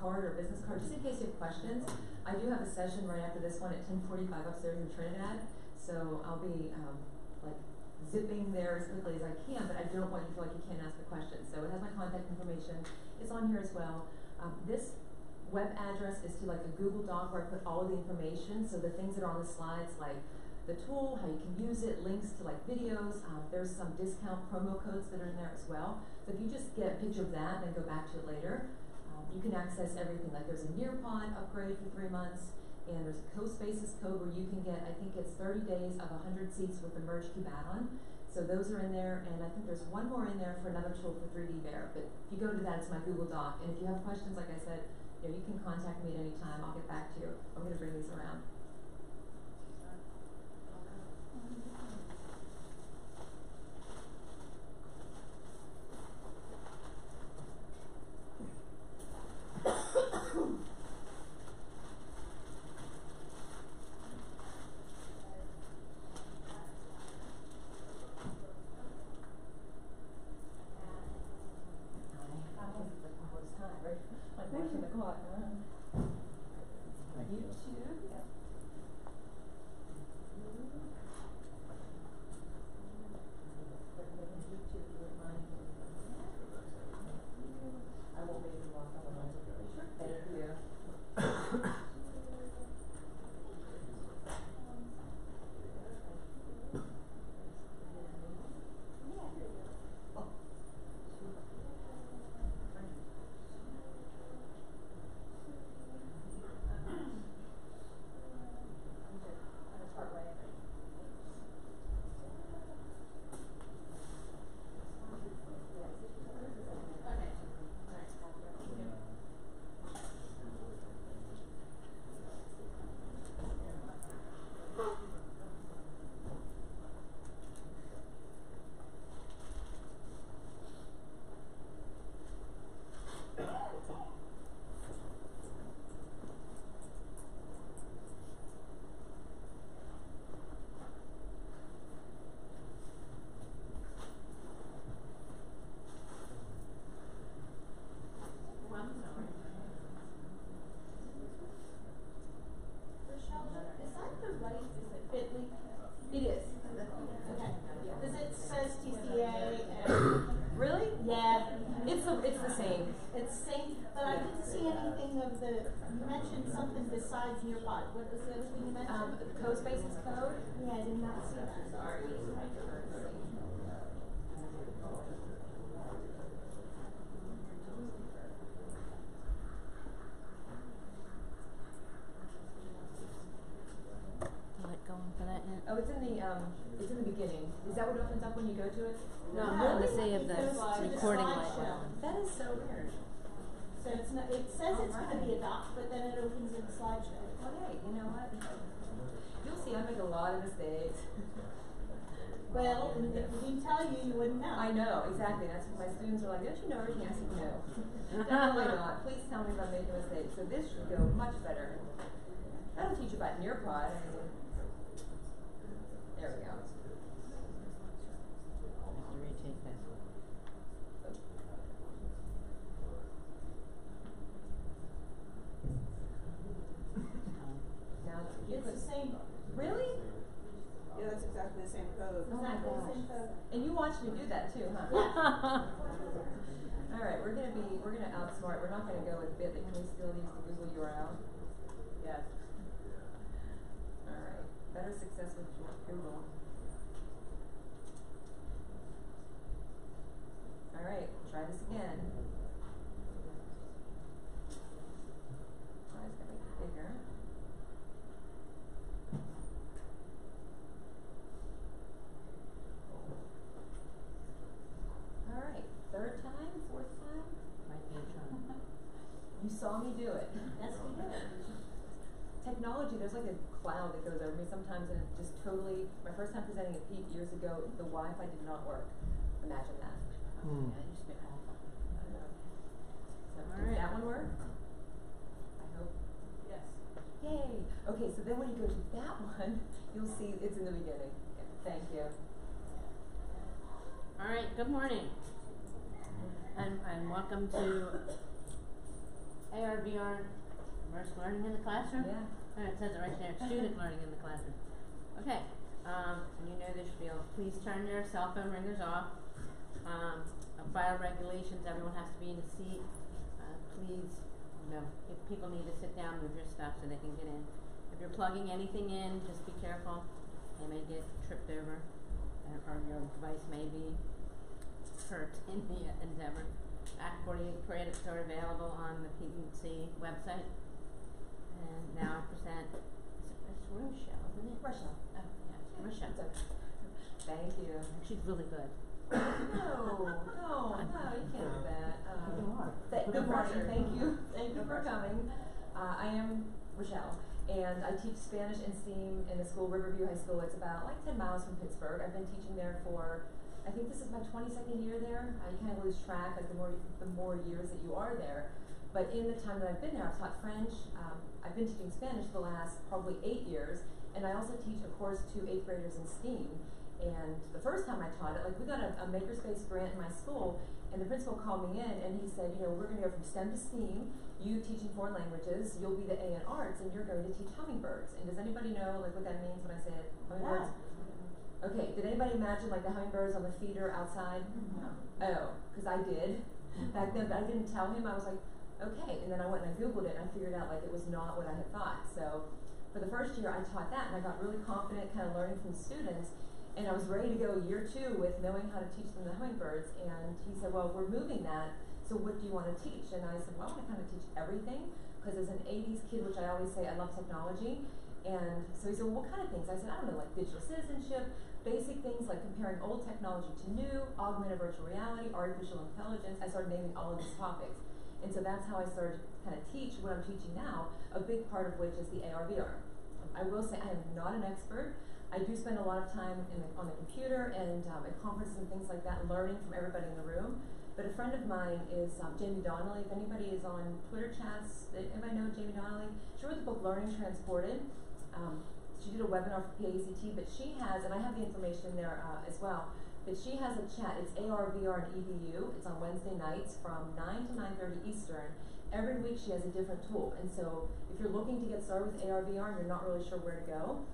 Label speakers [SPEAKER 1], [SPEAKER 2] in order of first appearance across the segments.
[SPEAKER 1] card or business card, just in case you have questions. I do have a session right after this one at 10:45 upstairs in Trinidad, so I'll be like zipping there as quickly as I can, but I don't want you to feel like you can't ask the questions. So it has my contact information. It's on here as well. This web address is to like a Google Doc where I put all of the information, so the things that are on the slides, like the tool, how you can use it, links to like videos. There's some discount promo codes that are in there as well. So if you just get a picture of that and then go back to it later, you can access everything. Like there's a Nearpod upgrade for 3 months, and there's a CoSpaces code where you can get, I think it's 30 days of 100 seats with the Merge Cube add-on. So those are in there, and I think there's one more in there for another tool for 3D Bear. But if you go to that, it's my Google Doc. And if you have questions, like I said, you can contact me at any time. I'll get back to you. I'm going to bring these around. It is. Okay.
[SPEAKER 2] Because it says TCA and
[SPEAKER 1] Really?
[SPEAKER 2] Yeah.
[SPEAKER 1] It's the same.
[SPEAKER 2] It's same, but I didn't see anything of the, you mentioned something besides Nearpod. What was the other thing you mentioned?
[SPEAKER 1] The CoSpaces code.
[SPEAKER 2] Yeah, I did not see that.
[SPEAKER 1] Sorry.
[SPEAKER 3] Going for that yet?
[SPEAKER 1] Oh, it's in the beginning. Is that what opens up when you go to it?
[SPEAKER 3] No,
[SPEAKER 2] No,
[SPEAKER 3] I'm going to
[SPEAKER 2] it
[SPEAKER 3] say of the
[SPEAKER 2] goes to the
[SPEAKER 3] recording light.
[SPEAKER 2] slideshow.
[SPEAKER 1] That is so weird.
[SPEAKER 2] So it's not, it says it's going to be a doc, but then it opens in the slideshow.
[SPEAKER 1] Well, hey, you know what? You'll see I make a lot of mistakes.
[SPEAKER 2] Well, if we didn't tell you, you wouldn't know.
[SPEAKER 1] I know, exactly. That's what my students are like, don't you know everything? I said, no. Definitely not. Please tell me if I'm making mistakes. So this should go much better. That'll teach you about Nearpod. There we go.
[SPEAKER 3] Retake this.
[SPEAKER 1] Now
[SPEAKER 2] It's the same.
[SPEAKER 1] Really?
[SPEAKER 4] Yeah, that's exactly the same code.
[SPEAKER 1] Oh my
[SPEAKER 2] Exactly the
[SPEAKER 1] gosh.
[SPEAKER 2] same code.
[SPEAKER 1] And you watched me do that too, huh?
[SPEAKER 2] Yeah.
[SPEAKER 1] All right, we're gonna outsmart. We're not gonna go with Bitly. Can we still use the Google URL? Yes. All right. Better success with Google. All right. Try this again. I just gotta make it bigger. All right. Third time, fourth time.
[SPEAKER 3] Might be a charm.
[SPEAKER 1] You saw me do it.
[SPEAKER 2] Yes, we do.
[SPEAKER 1] Technology, there's like a cloud that goes over me sometimes, and it just totally. My first time presenting at Pete years ago, the Wi-Fi did not work. Imagine that.
[SPEAKER 3] Yeah, you spit awful.
[SPEAKER 1] I know. So
[SPEAKER 3] All
[SPEAKER 1] did
[SPEAKER 3] right.
[SPEAKER 1] that one work? I hope.
[SPEAKER 4] Yes.
[SPEAKER 1] Yay! Okay, so then when you go to that one, you'll see it's in the beginning. Okay, thank you.
[SPEAKER 3] All right, good morning. And welcome to AR, VR, immerse learning in the classroom?
[SPEAKER 1] Yeah.
[SPEAKER 3] It says it right there, student learning in the classroom. Okay, you know the spiel. Please turn your cell phone ringers off. File regulations, everyone has to be in a seat. Please, if people need to sit down, move your stuff so they can get in. If you're plugging anything in, just be careful. They may get tripped over, or your device may be hurt in the endeavor. Act 48 credits are available on the PEC website. And now present, it's Rochelle, isn't it?
[SPEAKER 1] Rochelle.
[SPEAKER 3] Oh, yeah, Rochelle.
[SPEAKER 1] It's okay. Thank you.
[SPEAKER 3] She's really good.
[SPEAKER 1] No, you can't do that.
[SPEAKER 3] You are.
[SPEAKER 1] Good morning, thank you for coming. I am Rochelle, and I teach Spanish and STEAM in the school, Riverview High School. It's about like 10 miles from Pittsburgh. I've been teaching there for, I think this is my 22nd year there. You kind of lose track, like the more years that you are there. But in the time that I've been there, I've taught French. I've been teaching Spanish for the last probably 8 years, and I also teach a course to 8th graders in STEAM. And the first time I taught it, like we got a makerspace grant in my school, and the principal called me in and he said, you know, we're going to go from STEM to STEAM, you teaching foreign languages, you'll be the A in arts, and you're going to teach hummingbirds. And does anybody know like what that means when I say it? Hummingbirds? Yeah. Okay, did anybody imagine like the hummingbirds on the feeder outside? No. Oh, because I did back then, but I didn't tell him. I was like, okay, and then I went and I Googled it and I figured out like it was not what I had thought. So for the first year I taught that, and I got really confident kind of learning from students. And I was ready to go year 2 with knowing how to teach them the hummingbirds. And he said, well, we're moving that, so what do you want to teach? And I said, well, I want to kind of teach everything, because as an 80s kid, which I always say, I love technology. And so he said, well, what kind of things? I said, I don't know, like digital citizenship, basic things like comparing old technology to new, augmented virtual reality, artificial intelligence. I started naming all of these topics. And so that's how I started to kind of teach what I'm teaching now, a big part of which is the AR, VR. I will say I am not an expert. I do spend a lot of time on the computer and at conferences and things like that, learning from everybody in the room. But a friend of mine is Jamie Donnelly. If anybody is on Twitter chats, anybody know Jamie Donnelly? She wrote the book Learning Transported. She did a webinar for PACT, but she has, and I have the information in there as well, but she has a chat. It's AR, VR, and EDU. It's on Wednesday nights from 9 to 9:30 Eastern. Every week she has a different tool. And so if you're looking to get started with AR, VR, and you're not really sure where to go,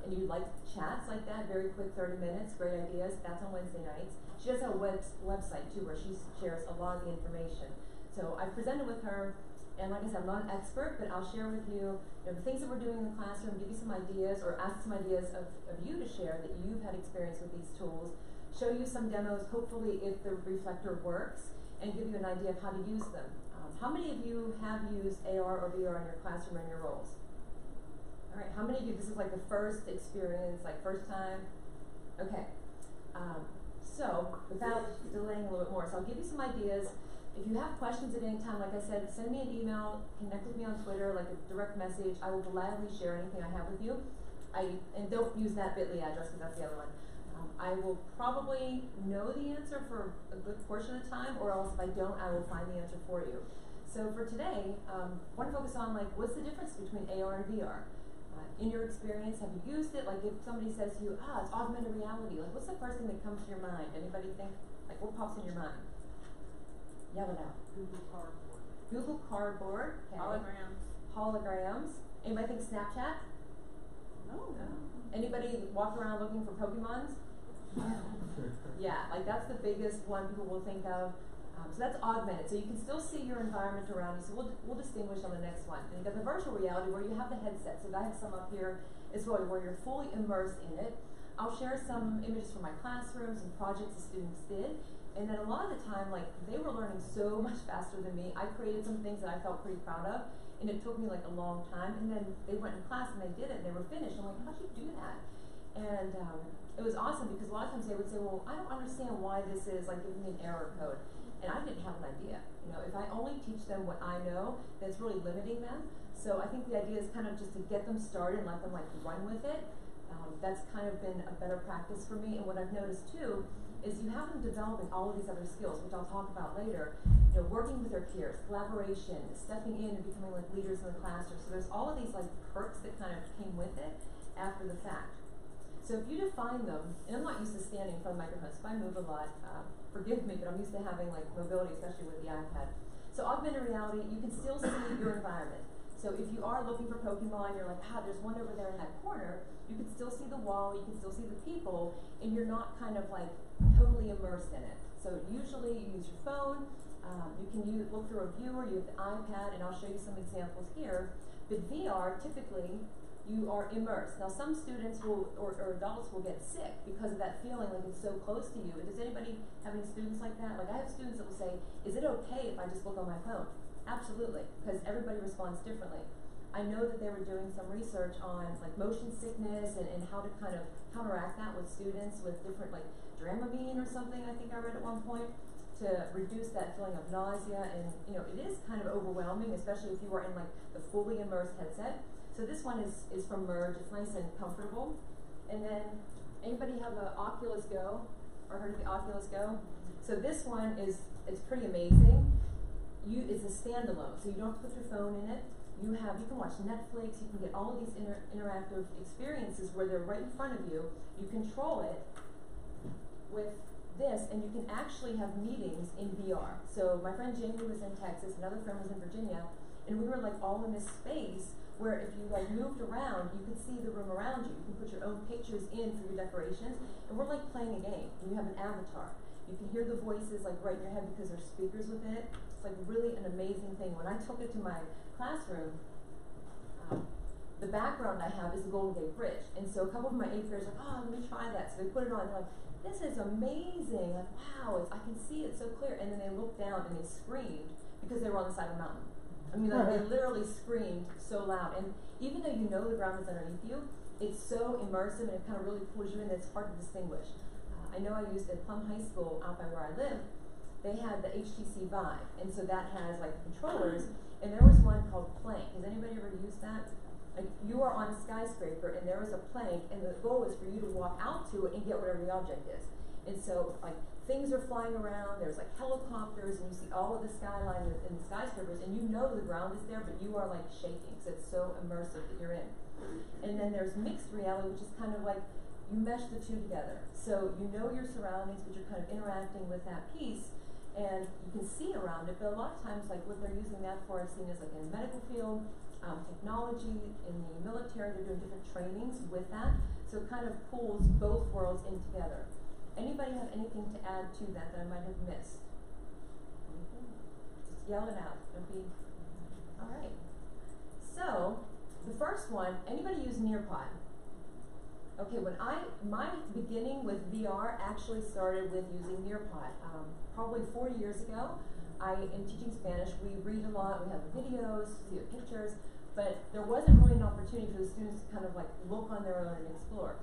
[SPEAKER 1] and you like chats like that, very quick 30 minutes, great ideas, that's on Wednesday nights. She does have a website too where she shares a lot of the information. So I presented with her, and like I said, I'm not an expert, but I'll share with you, the things that we're doing in the classroom, give you some ideas, or ask some ideas of you to share that you've had experience with these tools, show you some demos, hopefully if the reflector works, and give you an idea of how to use them. How many of you have used AR or VR in your classroom or in your roles? All right, how many of you, this is like the first experience, like first time? Okay, so without delaying a little bit more, so I'll give you some ideas. If you have questions at any time, like I said, send me an email, connect with me on Twitter, like a direct message. I will gladly share anything I have with you. And don't use that bit.ly address because that's the other one. I will probably know the answer for a good portion of the time, or else if I don't, I will find the answer for you. So for today, I want to focus on like, what's the difference between AR and VR? In your experience, have you used it? Like if somebody says to you, it's augmented reality, like what's the first thing that comes to your mind? Anybody think? Like what pops in your mind? Yell it out.
[SPEAKER 4] Google Cardboard.
[SPEAKER 1] Google Cardboard. Okay.
[SPEAKER 4] Holograms.
[SPEAKER 1] Holograms. Anybody think Snapchat?
[SPEAKER 4] No.
[SPEAKER 1] Anybody walk around looking for Pokemons? Yeah, like that's the biggest one people will think of. So that's augmented. So you can still see your environment around you. So we'll distinguish on the next one. And you got the virtual reality where you have the headset. So I have some up here as well where you're fully immersed in it. I'll share some images from my classrooms and projects the students did. And then a lot of the time, like they were learning so much faster than me. I created some things that I felt pretty proud of, and it took me like a long time. And then they went in class and they did it and they were finished. I'm like, how'd you do that? And it was awesome because a lot of times they would say, well, I don't understand why this is like giving me an error code. And I didn't have an idea. You know, if I only teach them what I know, that's really limiting them. So I think the idea is kind of just to get them started and let them like run with it. That's kind of been a better practice for me. And what I've noticed too is you have them developing all of these other skills, which I'll talk about later. You know, working with their peers, collaboration, stepping in and becoming like leaders in the classroom. So there's all of these like perks that kind of came with it after the fact. So if you define them, and I'm not used to standing in front of microphones, so if I move a lot, forgive me, but I'm used to having like mobility, especially with the iPad. So augmented reality, you can still see your environment. So if you are looking for Pokemon, you're like, there's one over there in that corner, you can still see the wall, you can still see the people, and you're not kind of like totally immersed in it. So usually you use your phone, you can look through a viewer, you have the iPad, and I'll show you some examples here. But VR, typically, you are immersed. Now some students will, or adults will get sick because of that feeling like it's so close to you. Does anybody have any students like that? Like I have students that will say, is it okay if I just look on my phone? Absolutely, because everybody responds differently. I know that they were doing some research on like motion sickness and how to kind of counteract that with students with different like Dramamine or something I think I read at one point to reduce that feeling of nausea, and you know, it is kind of overwhelming, especially if you are in like the fully immersed headset. So this one is from Merge, it's nice and comfortable. And then anybody have an Oculus Go or heard of the Oculus Go? So this one it's pretty amazing. It's a standalone, so you don't have to put your phone in it. You can watch Netflix, you can get all of these interactive experiences where they're right in front of you. You control it with this, and you can actually have meetings in VR. So my friend Jamie was in Texas, another friend was in Virginia, and we were like all in this space where if you like moved around, you could see the room around you. You can put your own pictures in for your decorations, and we're like playing a game. You have an avatar. You can hear the voices like right in your head because there's speakers with it. It's like really an amazing thing. When I took it to my classroom, the background I have is the Golden Gate Bridge. And so a couple of my 8th graders were like, let me try that. So they put it on, and they're like, this is amazing. Like, wow, I can see it so clear. And then they looked down and they screamed because they were on the side of a mountain. I mean, like, they literally screamed so loud. And even though you know the ground is underneath you, it's so immersive and it kind of really pulls you in that it's hard to distinguish. I know I used at Plum High School out by where I live, they had the HTC Vive, and so that has like controllers, and there was one called Plank. Has anybody ever used that? Like you are on a skyscraper and there is a plank, and the goal is for you to walk out to it and get whatever the object is. And so like things are flying around, there's like helicopters, and you see all of the skyline in the skyscrapers, and you know the ground is there, but you are like shaking, so it's so immersive that you're in. And then there's mixed reality, which is kind of like you mesh the two together. So you know your surroundings, but you're kind of interacting with that piece, and you can see around it. But a lot of times, like what they're using that for, I've seen is like in the medical field, technology, in the military, they're doing different trainings with that. So it kind of pulls both worlds in together. Anybody have anything to add to that I might have missed? Anything? Just yell it out. Don't be. All right. So the first one, anybody use Nearpod? Okay, my beginning with VR actually started with using Nearpod. Probably 4 years ago, in teaching Spanish, we read a lot, we have the videos, see the pictures, but there wasn't really an opportunity for the students to kind of like look on their own and explore.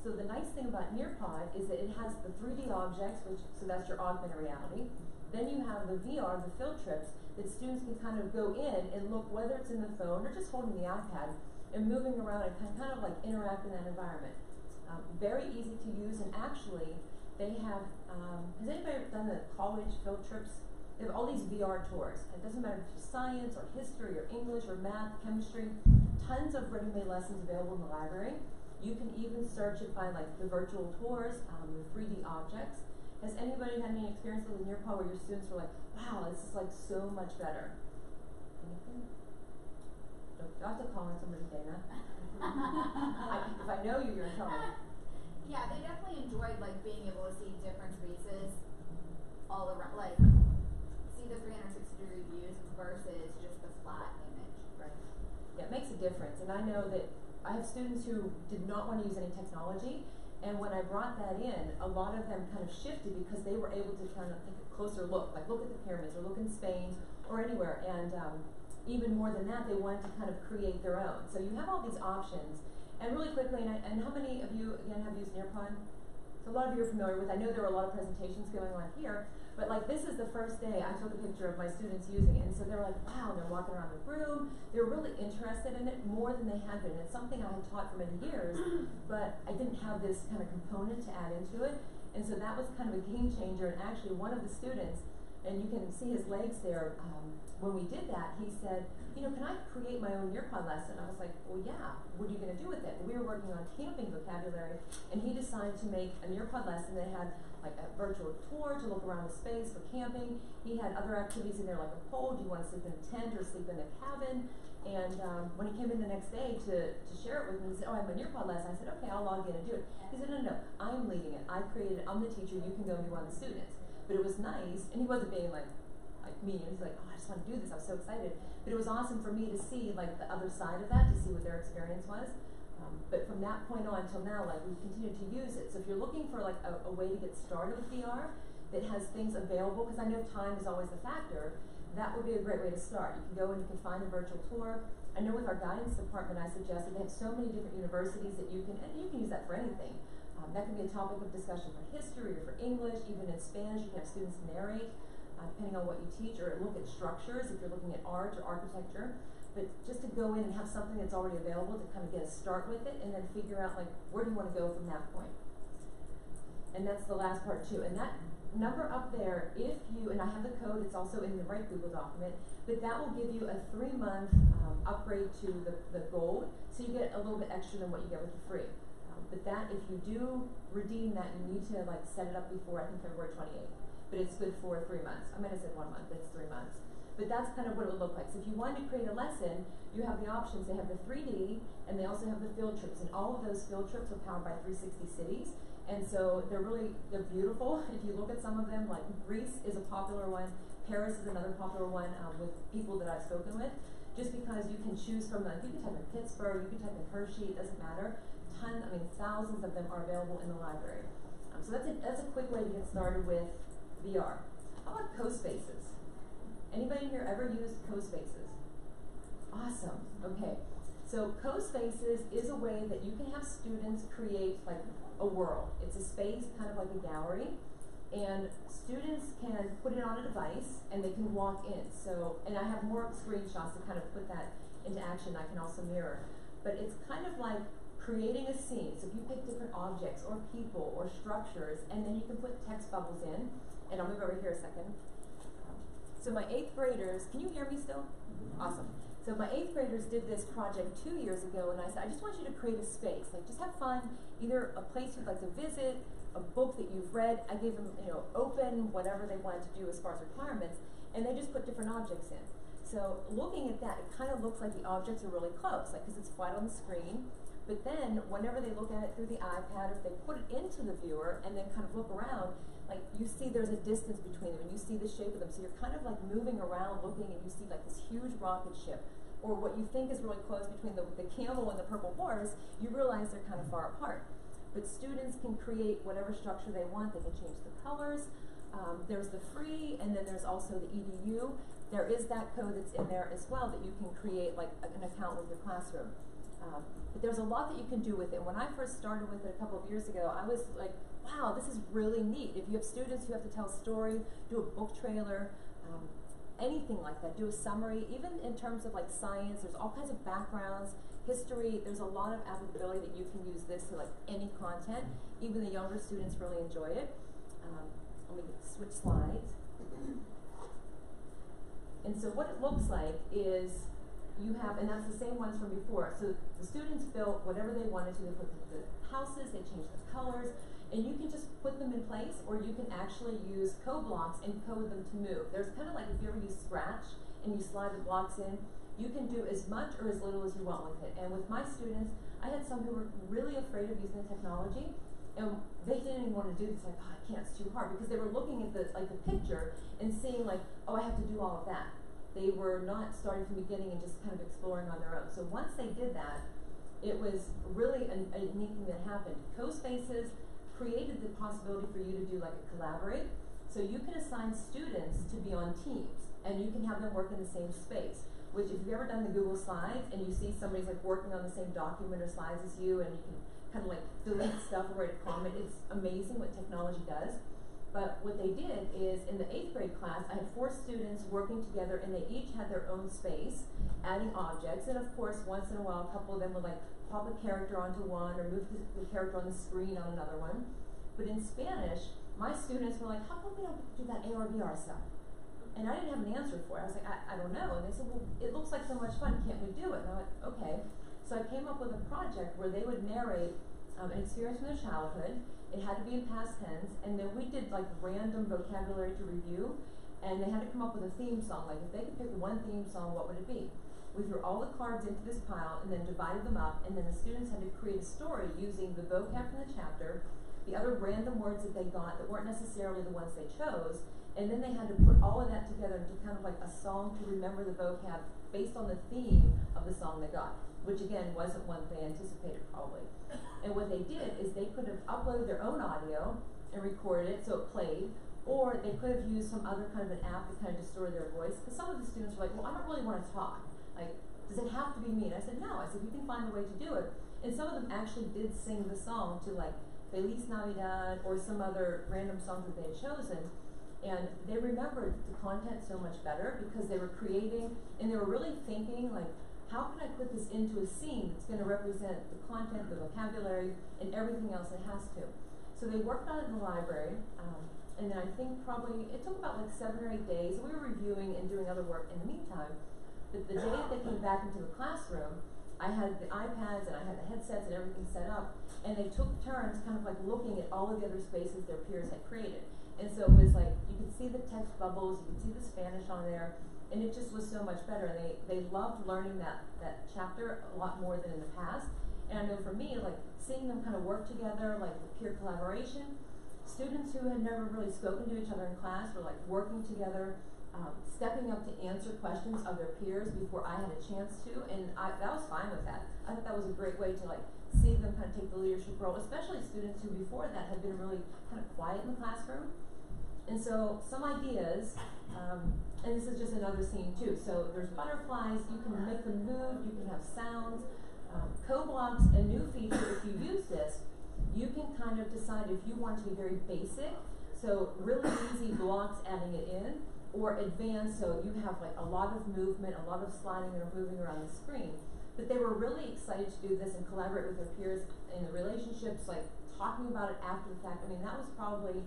[SPEAKER 1] So the nice thing about Nearpod is that it has the 3D objects, so that's your augmented reality. Then you have the VR, the field trips, that students can kind of go in and look, whether it's in the phone or just holding the iPad, and moving around and kind of like interact in that environment. Very easy to use, and actually they have, has anybody ever done the college field trips? They have all these VR tours. It doesn't matter if it's science or history or English or math, chemistry, tons of ready-made lessons available in the library. You can even search it by like the virtual tours, the 3D objects. Has anybody had any experience with Nearpod where your students were like, wow, this is like so much better? Anything? You'll have to call on somebody, Dana. If I know you, you're in trouble.
[SPEAKER 5] Yeah, they definitely enjoyed like being able to see different spaces all around, like see the 360-degree views versus just the flat image.
[SPEAKER 1] Right. Yeah, it makes a difference. And I know that I have students who did not want to use any technology, and when I brought that in, a lot of them kind of shifted because they were able to kind of take a closer look, like look at the pyramids or look in Spain or anywhere, and even more than that, they wanted to kind of create their own. So you have all these options. And really quickly, and how many of you, again, have used Nearpod? So a lot of you are familiar with, I know there were a lot of presentations going on here, but like this is the first day I took a picture of my students using it, and so they're like, wow, and they're walking around the room, they're really interested in it more than they had been. It's something I had taught for many years, but I didn't have this kind of component to add into it, and so that was kind of a game changer. And actually one of the students and you can see his legs there. When we did that, he said, you know, can I create my own Nearpod lesson? I was like, well, yeah, what are you gonna do with it? We were working on camping vocabulary, and he decided to make a Nearpod lesson that had like a virtual tour to look around the space for camping. He had other activities in there like a poll, do you wanna sleep in a tent or sleep in a cabin? And when he came in the next day to share it with me, he said, oh, I have a Nearpod lesson. I said, okay, I'll log in and do it. He said, no, I'm leading it. I created it. I'm the teacher. You can go be one of the students. But it was nice, and he wasn't being like me. And he's like, oh, I just want to do this. I was so excited. But it was awesome for me to see like the other side of that, to see what their experience was. But from that point on till now, like we've continued to use it. So if you're looking for like a way to get started with VR that has things available, because I know time is always the factor, that would be a great way to start. You can go and you can find a virtual tour. I know with our guidance department, I suggested they have so many different universities that you can, and you can use that for anything. That can be a topic of discussion for history or for English, even in Spanish. You can have students narrate, depending on what you teach, or look at structures if you're looking at art or architecture. But just to go in and have something that's already available to kind of get a start with it, and then figure out like where do you want to go from that point. And that's the last part too. And that number up there, if you, and I have the code, it's also in the right Google document, but that will give you a 3-month upgrade to the gold, so you get a little bit extra than what you get with the free. But that, if you do redeem that, you need to like set it up before, I think February 28th. But it's good for 3 months. I might have said 1 month, but it's 3 months. But that's kind of what it would look like. So if you wanted to create a lesson, you have the options. They have the 3D, and they also have the field trips. And all of those field trips are powered by 360 cities. And so they're beautiful. If you look at some of them, like Greece is a popular one. Paris is another popular one with people that I've spoken with. Just because you can choose from them. You can type in Pittsburgh, you can type in Hershey, it doesn't matter. Thousands of them are available in the library. So that's a quick way to get started with VR. How about CoSpaces? Anybody here ever used CoSpaces? Awesome. Okay. So CoSpaces is a way that you can have students create like a world. It's a space kind of like a gallery, and students can put it on a device and they can walk in. So, and I have more screenshots to kind of put that into action. I can also mirror. But it's kind of like creating a scene. So if you pick different objects or people or structures, and then you can put text bubbles in, and I'll move over here a second. So my 8th graders, can you hear me still? Awesome. So my 8th graders did this project 2 years ago, and I said, I just want you to create a space. Like just have fun, either a place you'd like to visit, a book that you've read. I gave them, open whatever they wanted to do as far as requirements, and they just put different objects in. So looking at that, it kind of looks like the objects are really close, like because it's flat on the screen. But then, whenever they look at it through the iPad, if they put it into the viewer and then kind of look around, like you see there's a distance between them and you see the shape of them. So you're kind of like moving around looking and you see like this huge rocket ship. Or what you think is really close between the camel and the purple horse, you realize they're kind of far apart. But students can create whatever structure they want. They can change the colors. There's the free, and then there's also the EDU. There is that code that's in there as well that you can create like an account with your classroom. But there's a lot that you can do with it. When I first started with it a couple of years ago, I was like, wow, this is really neat. If you have students who have to tell a story, do a book trailer, anything like that, do a summary, even in terms of like science, there's all kinds of backgrounds, history, there's a lot of applicability that you can use this to like any content. Even the younger students really enjoy it. Let me switch slides. And so what it looks like is you have, and that's the same ones from before. So the students built whatever they wanted to. They put the houses, they changed the colors, and you can just put them in place, or you can actually use code blocks and code them to move. There's kind of like if you ever use Scratch and you slide the blocks in, you can do as much or as little as you want with it. And with my students, I had some who were really afraid of using the technology, and they didn't even want to do this. Like, oh, I can't, it's too hard, because they were looking at the picture and seeing like, oh, I have to do all of that. They were not starting from the beginning and just kind of exploring on their own. So once they did that, it was really a neat thing that happened. CoSpaces created the possibility for you to do like a collaborate. So you can assign students to be on teams, and you can have them work in the same space. Which, if you've ever done the Google Slides and you see somebody's like working on the same document or slides as you, and you can kind of like delete stuff or write a comment, it's amazing what technology does. But what they did is, in the 8th grade class, I had 4 students working together, and they each had their own space, adding objects. And of course, once in a while, a couple of them would like pop a character onto one or move the character on the screen on another one. But in Spanish, my students were like, how come we don't do that AR/VR stuff? And I didn't have an answer for it. I was like, I don't know. And they said, well, it looks like so much fun. Can't we do it? And I went, okay. So I came up with a project where they would narrate an experience from their childhood. It had to be in past tense. And then we did like random vocabulary to review. And they had to come up with a theme song. Like if they could pick one theme song, what would it be? We threw all the cards into this pile and then divided them up. And then the students had to create a story using the vocab from the chapter, the other random words that they got that weren't necessarily the ones they chose. And then they had to put all of that together into kind of like a song to remember the vocab based on the theme of the song they got, which again wasn't one they anticipated probably. And what they did is they could have uploaded their own audio and recorded it so it played, or they could have used some other kind of an app to kind of distort their voice. Because some of the students were like, well, I don't really want to talk. Like, does it have to be me? And I said, no. I said, you can find a way to do it. And some of them actually did sing the song to like Feliz Navidad or some other random song that they had chosen. And they remembered the content so much better because they were creating and they were really thinking like, how can I put this into a scene that's going to represent the content, the vocabulary, and everything else it has to. So they worked on it in the library, and then I think probably, it took about like 7 or 8 days. We were reviewing and doing other work in the meantime. But the day that they came back into the classroom, I had the iPads and I had the headsets and everything set up, and they took turns kind of like looking at all of the other spaces their peers had created. And so it was like, you could see the text bubbles, you could see the Spanish on there, and it just was so much better. And they loved learning that chapter a lot more than in the past. And I know for me, like seeing them kind of work together, like the peer collaboration, students who had never really spoken to each other in class were like working together, stepping up to answer questions of their peers before I had a chance to, and that was fine with that. I thought that was a great way to like see them kind of take the leadership role, especially students who before that had been really kind of quiet in the classroom. And so some ideas, and this is just another scene too. So there's butterflies, you can make them move, you can have sounds. Co-blocks, a new feature, if you use this, you can kind of decide if you want to be very basic, so really easy blocks adding it in, or advanced, so you have like a lot of movement, a lot of sliding or moving around the screen. But they were really excited to do this and collaborate with their peers in the relationships, like talking about it after the fact. I mean, that was probably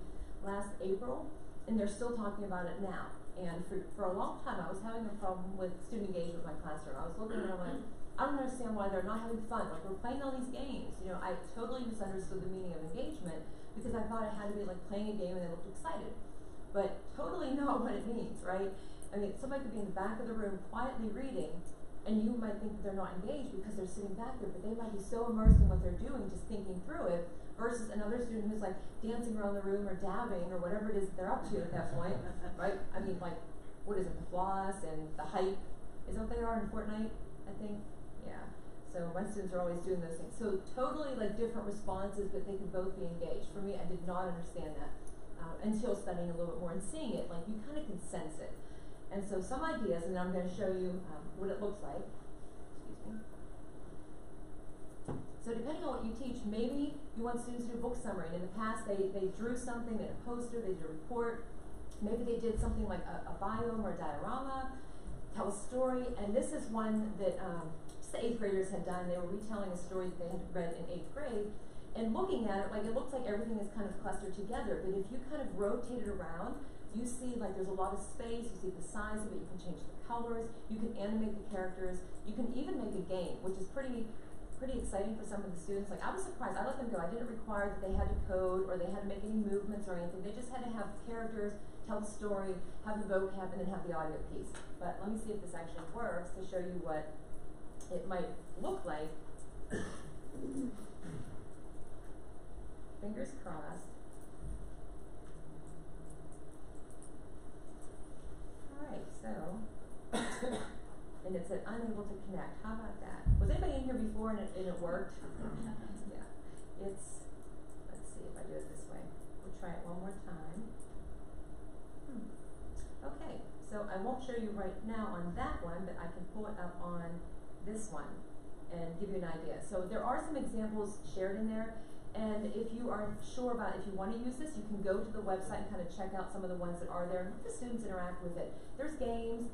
[SPEAKER 1] last April, and they're still talking about it now. And for a long time, I was having a problem with student engagement in my classroom. I was looking and I went, I don't understand why they're not having fun. Like, we're playing all these games. You know, I totally misunderstood the meaning of engagement because I thought it had to be like playing a game and they looked excited. But totally not what it means, right? I mean, somebody could be in the back of the room quietly reading, and you might think that they're not engaged because they're sitting back there, but they might be so immersed in what they're doing, just thinking through it, versus another student who's like dancing around the room or dabbing or whatever it is that they're up to at that point, right? I mean, like, what is it, the floss and the hype? Is that what they are in Fortnite, I think? Yeah. So my students are always doing those things. So totally like different responses, but they could both be engaged. For me, I did not understand that until studying a little bit more and seeing it. Like, you kind of can sense it. And so some ideas, and I'm going to show you what it looks like. Excuse me. So depending on what you teach, maybe you want students to do book summary. And in the past, they drew something in a poster, they did a report. Maybe they did something like a biome or a diorama, tell a story. And this is one that just the 8th graders had done. They were retelling a story that they had read in 8th grade. And looking at it, like, it looks like everything is kind of clustered together. But if you kind of rotate it around, you see like there's a lot of space, you see the size of it, you can change the colors, you can animate the characters, you can even make a game, which is pretty exciting for some of the students. Like, I was surprised, I let them go. I didn't require that they had to code or they had to make any movements or anything. They just had to have characters, tell the story, have the vocab, and then have the audio piece. But let me see if this actually works to show you what it might look like. Fingers crossed. Alright, so, and it said unable to connect. How about that? Was anybody in here before and it worked? Yeah. Let's see if I do it this way. We'll try it one more time. Okay, so I won't show you right now on that one, but I can pull it up on this one and give you an idea. So there are some examples shared in there. And if you are sure about if you want to use this, you can go to the website and kind of check out some of the ones that are there and let the students interact with it. There's games,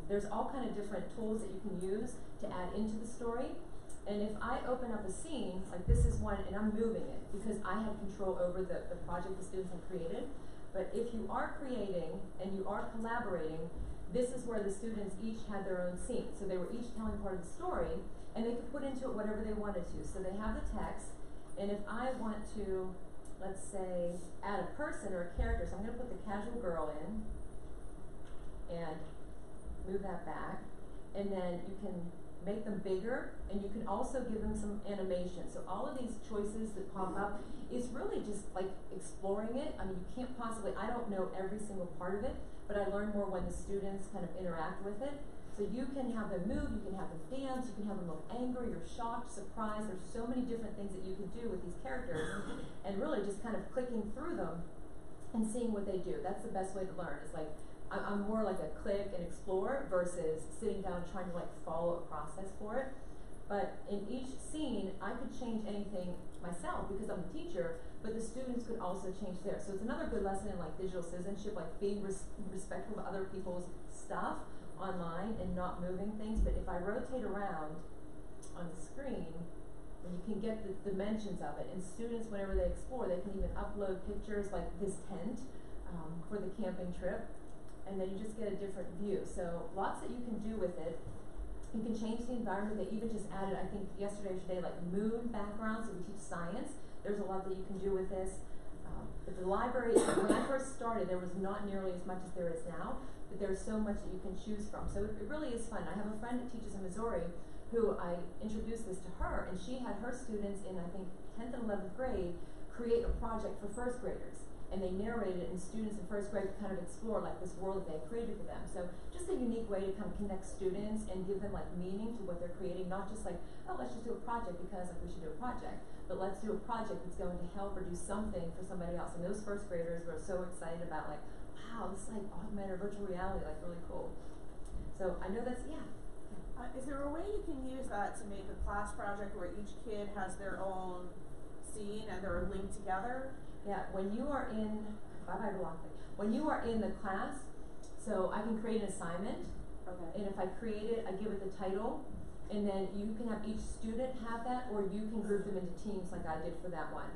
[SPEAKER 1] there's all kind of different tools that you can use to add into the story. And if I open up a scene, like this is one, and I'm moving it because I have control over the project the students have created. But if you are creating and you are collaborating, this is where the students each had their own scene. So they were each telling part of the story, and they could put into it whatever they wanted to. So they have the text, and if I want to, let's say, add a person or a character, so I'm going to put the casual girl in, and move that back, and then you can make them bigger, and you can also give them some animation. So all of these choices that pop up is really just like exploring it. I mean, you can't possibly, I don't know every single part of it, but I learn more when the students kind of interact with it. So you can have them move, you can have them dance, you can have them look angry or shocked, surprised. There's so many different things that you can do with these characters, and really just kind of clicking through them and seeing what they do. That's the best way to learn. It's like, I'm more like a click and explore versus sitting down trying to like follow a process for it. But in each scene, I could change anything myself because I'm the teacher, but the students could also change theirs. So it's another good lesson in like digital citizenship, like being respectful of other people's stuff online and not moving things. But if I rotate around on the screen, then you can get the dimensions of it. And students, whenever they explore, they can even upload pictures like this tent for the camping trip. And then you just get a different view. So lots that you can do with it. You can change the environment. They even just added, I think yesterday or today, like moon background, so we teach science. There's a lot that you can do with this. But the library, when I first started, there was not nearly as much as there is now, but there's so much that you can choose from. So it really is fun. I have a friend that teaches in Missouri who I introduced this to her, and she had her students in, I think, 10th and 11th grade create a project for first graders. And they narrated it, and students in first grade could kind of explore like this world that they created for them. So just a unique way to kind of connect students and give them like meaning to what they're creating, not just like, oh, let's just do a project because like we should do a project, but let's do a project that's going to help or do something for somebody else. And those first graders were so excited about like, wow, this is like augmented virtual reality, like really cool. So I know that's, yeah.
[SPEAKER 4] Is there a way you can use that to make a class project where each kid has their own scene and they're linked together?
[SPEAKER 1] Yeah, when you are in, when you are in the class, so I can create an assignment,
[SPEAKER 4] Okay.
[SPEAKER 1] and if I create it, I give it the title, and then you can have each student have that, or you can group them into teams like I did for that one.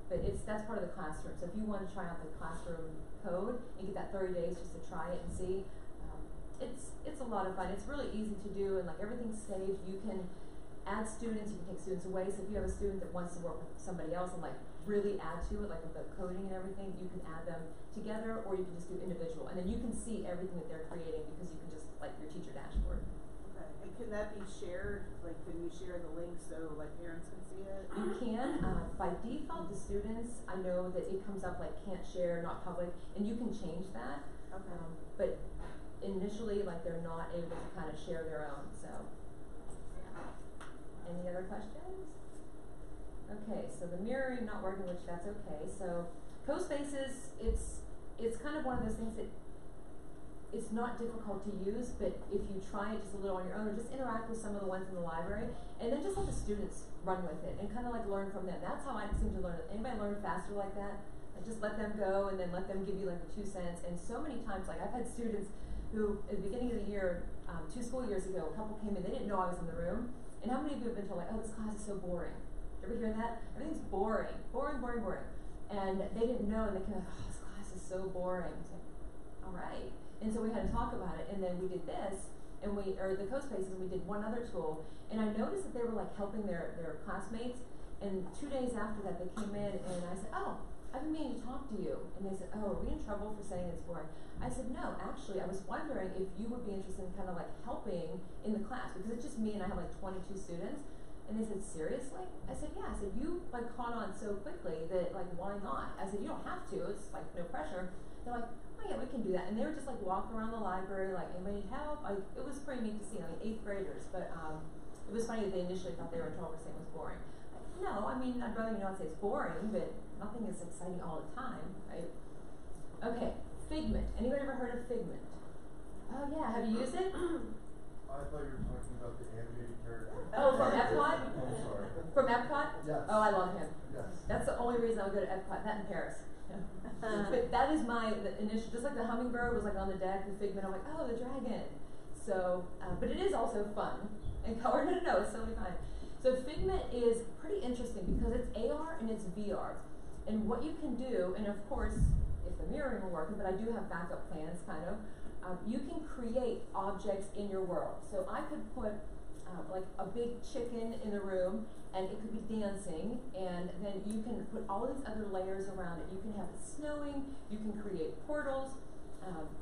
[SPEAKER 1] But that's part of the classroom. So if you want to try out the classroom code and get that 30 days just to try it and see, it's a lot of fun. It's really easy to do, and like everything's saved. You can add students, you can take students away. So if you have a student that wants to work with somebody else and like really add to it, like with the coding and everything, you can add them together, or you can just do individual. And then you can see everything that they're creating because you can just, like your teacher dashboard.
[SPEAKER 4] Okay. And can that be shared? Like, can you share the link so like parents can see it?
[SPEAKER 1] You can. By default, the students, I know that it comes up like can't share, not public, and you can change that.
[SPEAKER 4] Okay.
[SPEAKER 1] But initially, like they're not able to kind of share their own, so. Yeah. Any other questions? Okay, so the mirroring not working, which that's okay. So CoSpaces, it's kind of one of those things that it's not difficult to use, but if you try it just a little on your own, or just interact with some of the ones in the library, and then just let the students run with it and kind of like learn from them. That's how I seem to learn. Anybody learn faster like that? Like just let them go and then let them give you like the 2 cents. And so many times, like I've had students who, at the beginning of the year, 2 school years ago, a couple came in, they didn't know I was in the room. And how many of you have been told like, oh, this class is so boring? Ever hear that? Everything's boring. Boring. And they didn't know, and they kind of, oh, this class is so boring. It's like, all right. And so we had to talk about it, and then we did this, and the CoSpaces, and we did one other tool, and I noticed that they were like helping their classmates, and 2 days after that they came in, and I said, oh, I've been meaning to talk to you. And they said, oh, are we in trouble for saying it's boring? I said, no, actually, I was wondering if you would be interested in kind of like helping in the class, because it's just me and I have like 22 students. And they said, seriously? I said, yeah. I said, you like caught on so quickly that like, why not? I said, you don't have to. It's like no pressure. They're like, oh yeah, we can do that. And they were just like walking around the library, like, anybody need help? Like, it was pretty neat to see, like 8th graders. But it was funny that they initially thought they were in trouble for saying it was boring. Like, no, I mean, I'd rather you not say it's boring, but nothing is exciting all the time, right? Okay, Figment. Anybody ever heard of Figment? Oh yeah, have you used it?
[SPEAKER 6] I thought you were talking about the animated character.
[SPEAKER 1] Oh, from Epcot?
[SPEAKER 6] I'm sorry.
[SPEAKER 1] From Epcot?
[SPEAKER 6] Yes.
[SPEAKER 1] Oh, I love him.
[SPEAKER 6] Yes.
[SPEAKER 1] That's the only reason I would go to Epcot, that in Paris. But that is the initial, just like the hummingbird was like on the deck, the Figment, I'm like, oh, the dragon. So, but it is also fun. And color, no, it's totally fine. So Figment is pretty interesting because it's AR and it's VR. And what you can do, and of course, if the the mirroring will work, but I do have backup plans, kind of. You can create objects in your world. So I could put like a big chicken in the room, and it could be dancing, and then you can put all these other layers around it. You can have it snowing, you can create portals,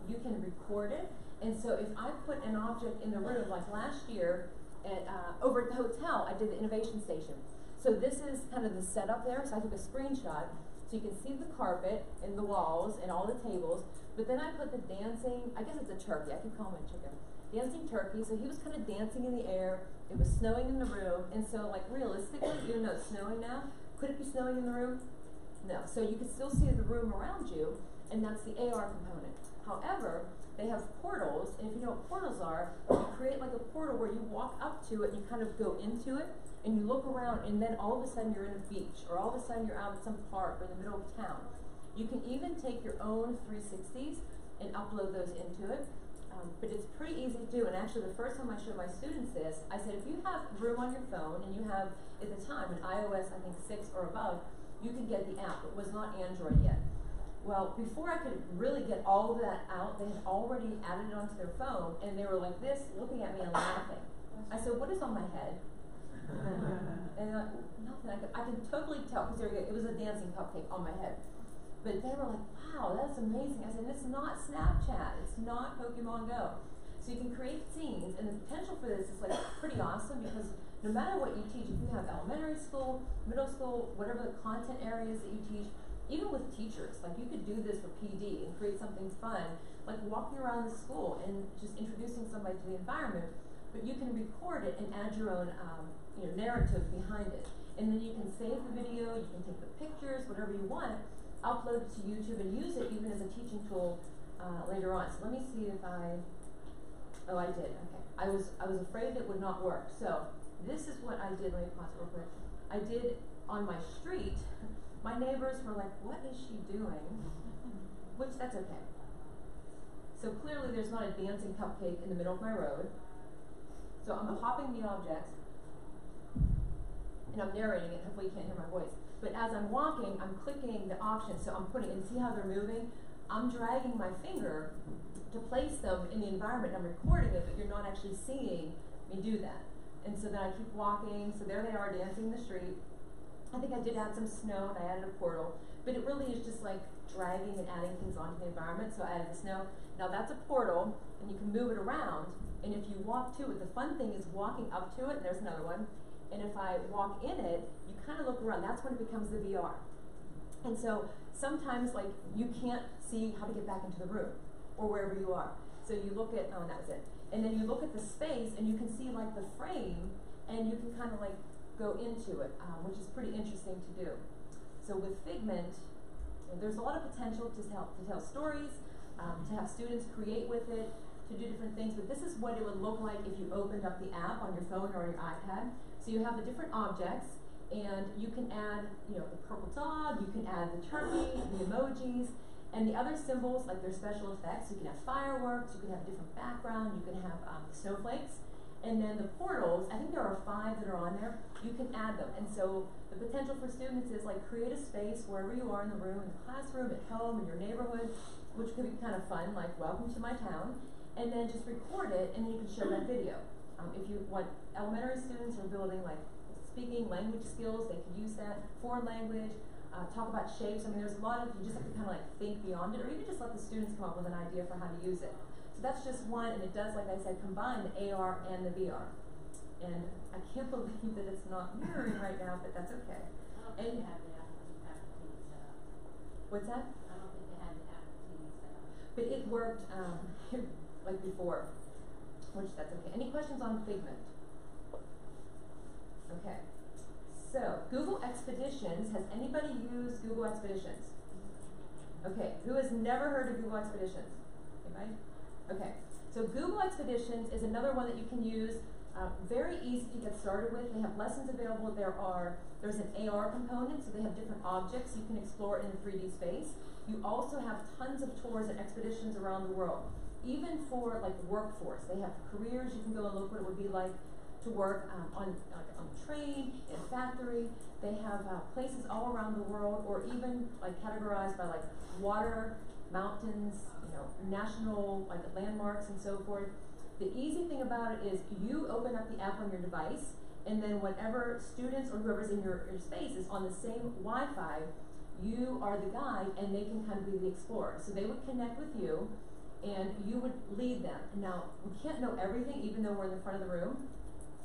[SPEAKER 1] you can record it. And so if I put an object in the room, like last year at, over at the hotel, I did the innovation station. So this is kind of the setup there, so I took a screenshot, so you can see the carpet and the walls and all the tables, but then I put the dancing, I guess it's a turkey, I keep calling it chicken, dancing turkey, so he was kind of dancing in the air, it was snowing in the room, and so like realistically, even though it's snowing now, could it be snowing in the room? No, so you can still see the room around you, and that's the AR component. However, they have portals, and if you know what portals are, you create like a portal where you walk up to it, and you kind of go into it, and you look around, and then all of a sudden you're in a beach, or all of a sudden you're out at some park or in the middle of town. You can even take your own 360s and upload those into it. But it's pretty easy to do, and actually the first time I showed my students this, I said if you have room on your phone and you have, at the time, an iOS, I think 6 or above, you can get the app. It was not Android yet. Well, before I could really get all of that out, they had already added it onto their phone, and they were like this, looking at me and laughing. I said, what is on my head? And they're like, nothing, I can totally tell, because it was a dancing cupcake on my head. But they were like, wow, that's amazing. I said, it's not Snapchat, it's not Pokemon Go. So you can create scenes, and the potential for this is like pretty awesome, because no matter what you teach, if you have elementary school, middle school, whatever the content areas that you teach, even with teachers, like you could do this for PD and create something fun, like walking around the school and just introducing somebody to the environment, but you can record it and add your own narrative behind it. And then you can save the video, you can take the pictures, whatever you want, upload it to YouTube and use it even as a teaching tool later on. So let me see if I did, okay. I was afraid it would not work. So this is what I did, let me pause it real quick. I did on my street, my neighbors were like, what is she doing? Which, that's okay. So clearly there's not a dancing cupcake in the middle of my road. So I'm hopping the objects, and I'm narrating it, hopefully you can't hear my voice. But as I'm walking, I'm clicking the options, so I'm putting, and see how they're moving? I'm dragging my finger to place them in the environment, and I'm recording it, but you're not actually seeing me do that. And so then I keep walking, so there they are dancing in the street. I think I did add some snow, and I added a portal, but it really is just like dragging and adding things onto the environment, so I added the snow. Now that's a portal, and you can move it around, and if you walk to it, the fun thing is walking up to it, and there's another one, and if I walk in it, you kind of look around, that's when it becomes the VR. And so sometimes like you can't see how to get back into the room, or wherever you are. So you look at, oh, that was it. And then you look at the space, and you can see like the frame, and you can kind of like go into it, which is pretty interesting to do. So with Figment, there's a lot of potential to tell stories, to have students create with it, to do different things, but this is what it would look like if you opened up the app on your phone or your iPad. So you have the different objects, and you can add, the purple dog, you can add the turkey, the emojis, and the other symbols, like their special effects. You can have fireworks, you can have a different background, you can have snowflakes. And then the portals, I think there are 5 that are on there, you can add them. And so the potential for students is like create a space wherever you are in the room, in the classroom, at home, in your neighborhood, which could be kind of fun, like welcome to my town. And then just record it, and then you can show that video. If you want, elementary students are building like speaking language skills, they could use that, foreign language, talk about shapes. I mean, there's a lot of, you just have to kind of like think beyond it, or even just let the students come up with an idea for how to use it. So that's just one, and it does, like I said, combine the AR and the VR. And I can't believe that it's not mirroring right now, but that's okay.
[SPEAKER 3] I don't think they have the Apple TV set up.
[SPEAKER 1] What's that?
[SPEAKER 3] I don't think they had the Apple TV set up.
[SPEAKER 1] But it worked like before, which that's okay. Any questions on Figment? Okay. So, Google Expeditions, has anybody used Google Expeditions? Okay, who has never heard of Google Expeditions? Anybody? Okay, so Google Expeditions is another one that you can use, very easy to get started with. They have lessons available. There's an AR component, so they have different objects you can explore in the 3D space. You also have tons of tours and expeditions around the world. Even for like workforce, they have careers. You can go and look what it would be like to work on a train, in a factory. They have places all around the world, or even like categorized by like water mountains, national like landmarks and so forth. The easy thing about it is you open up the app on your device, and then whenever students or whoever's in your space is on the same Wi-Fi, you are the guide and they can kind of be the explorer. So they would connect with you and you would lead them. Now, we can't know everything even though we're in the front of the room,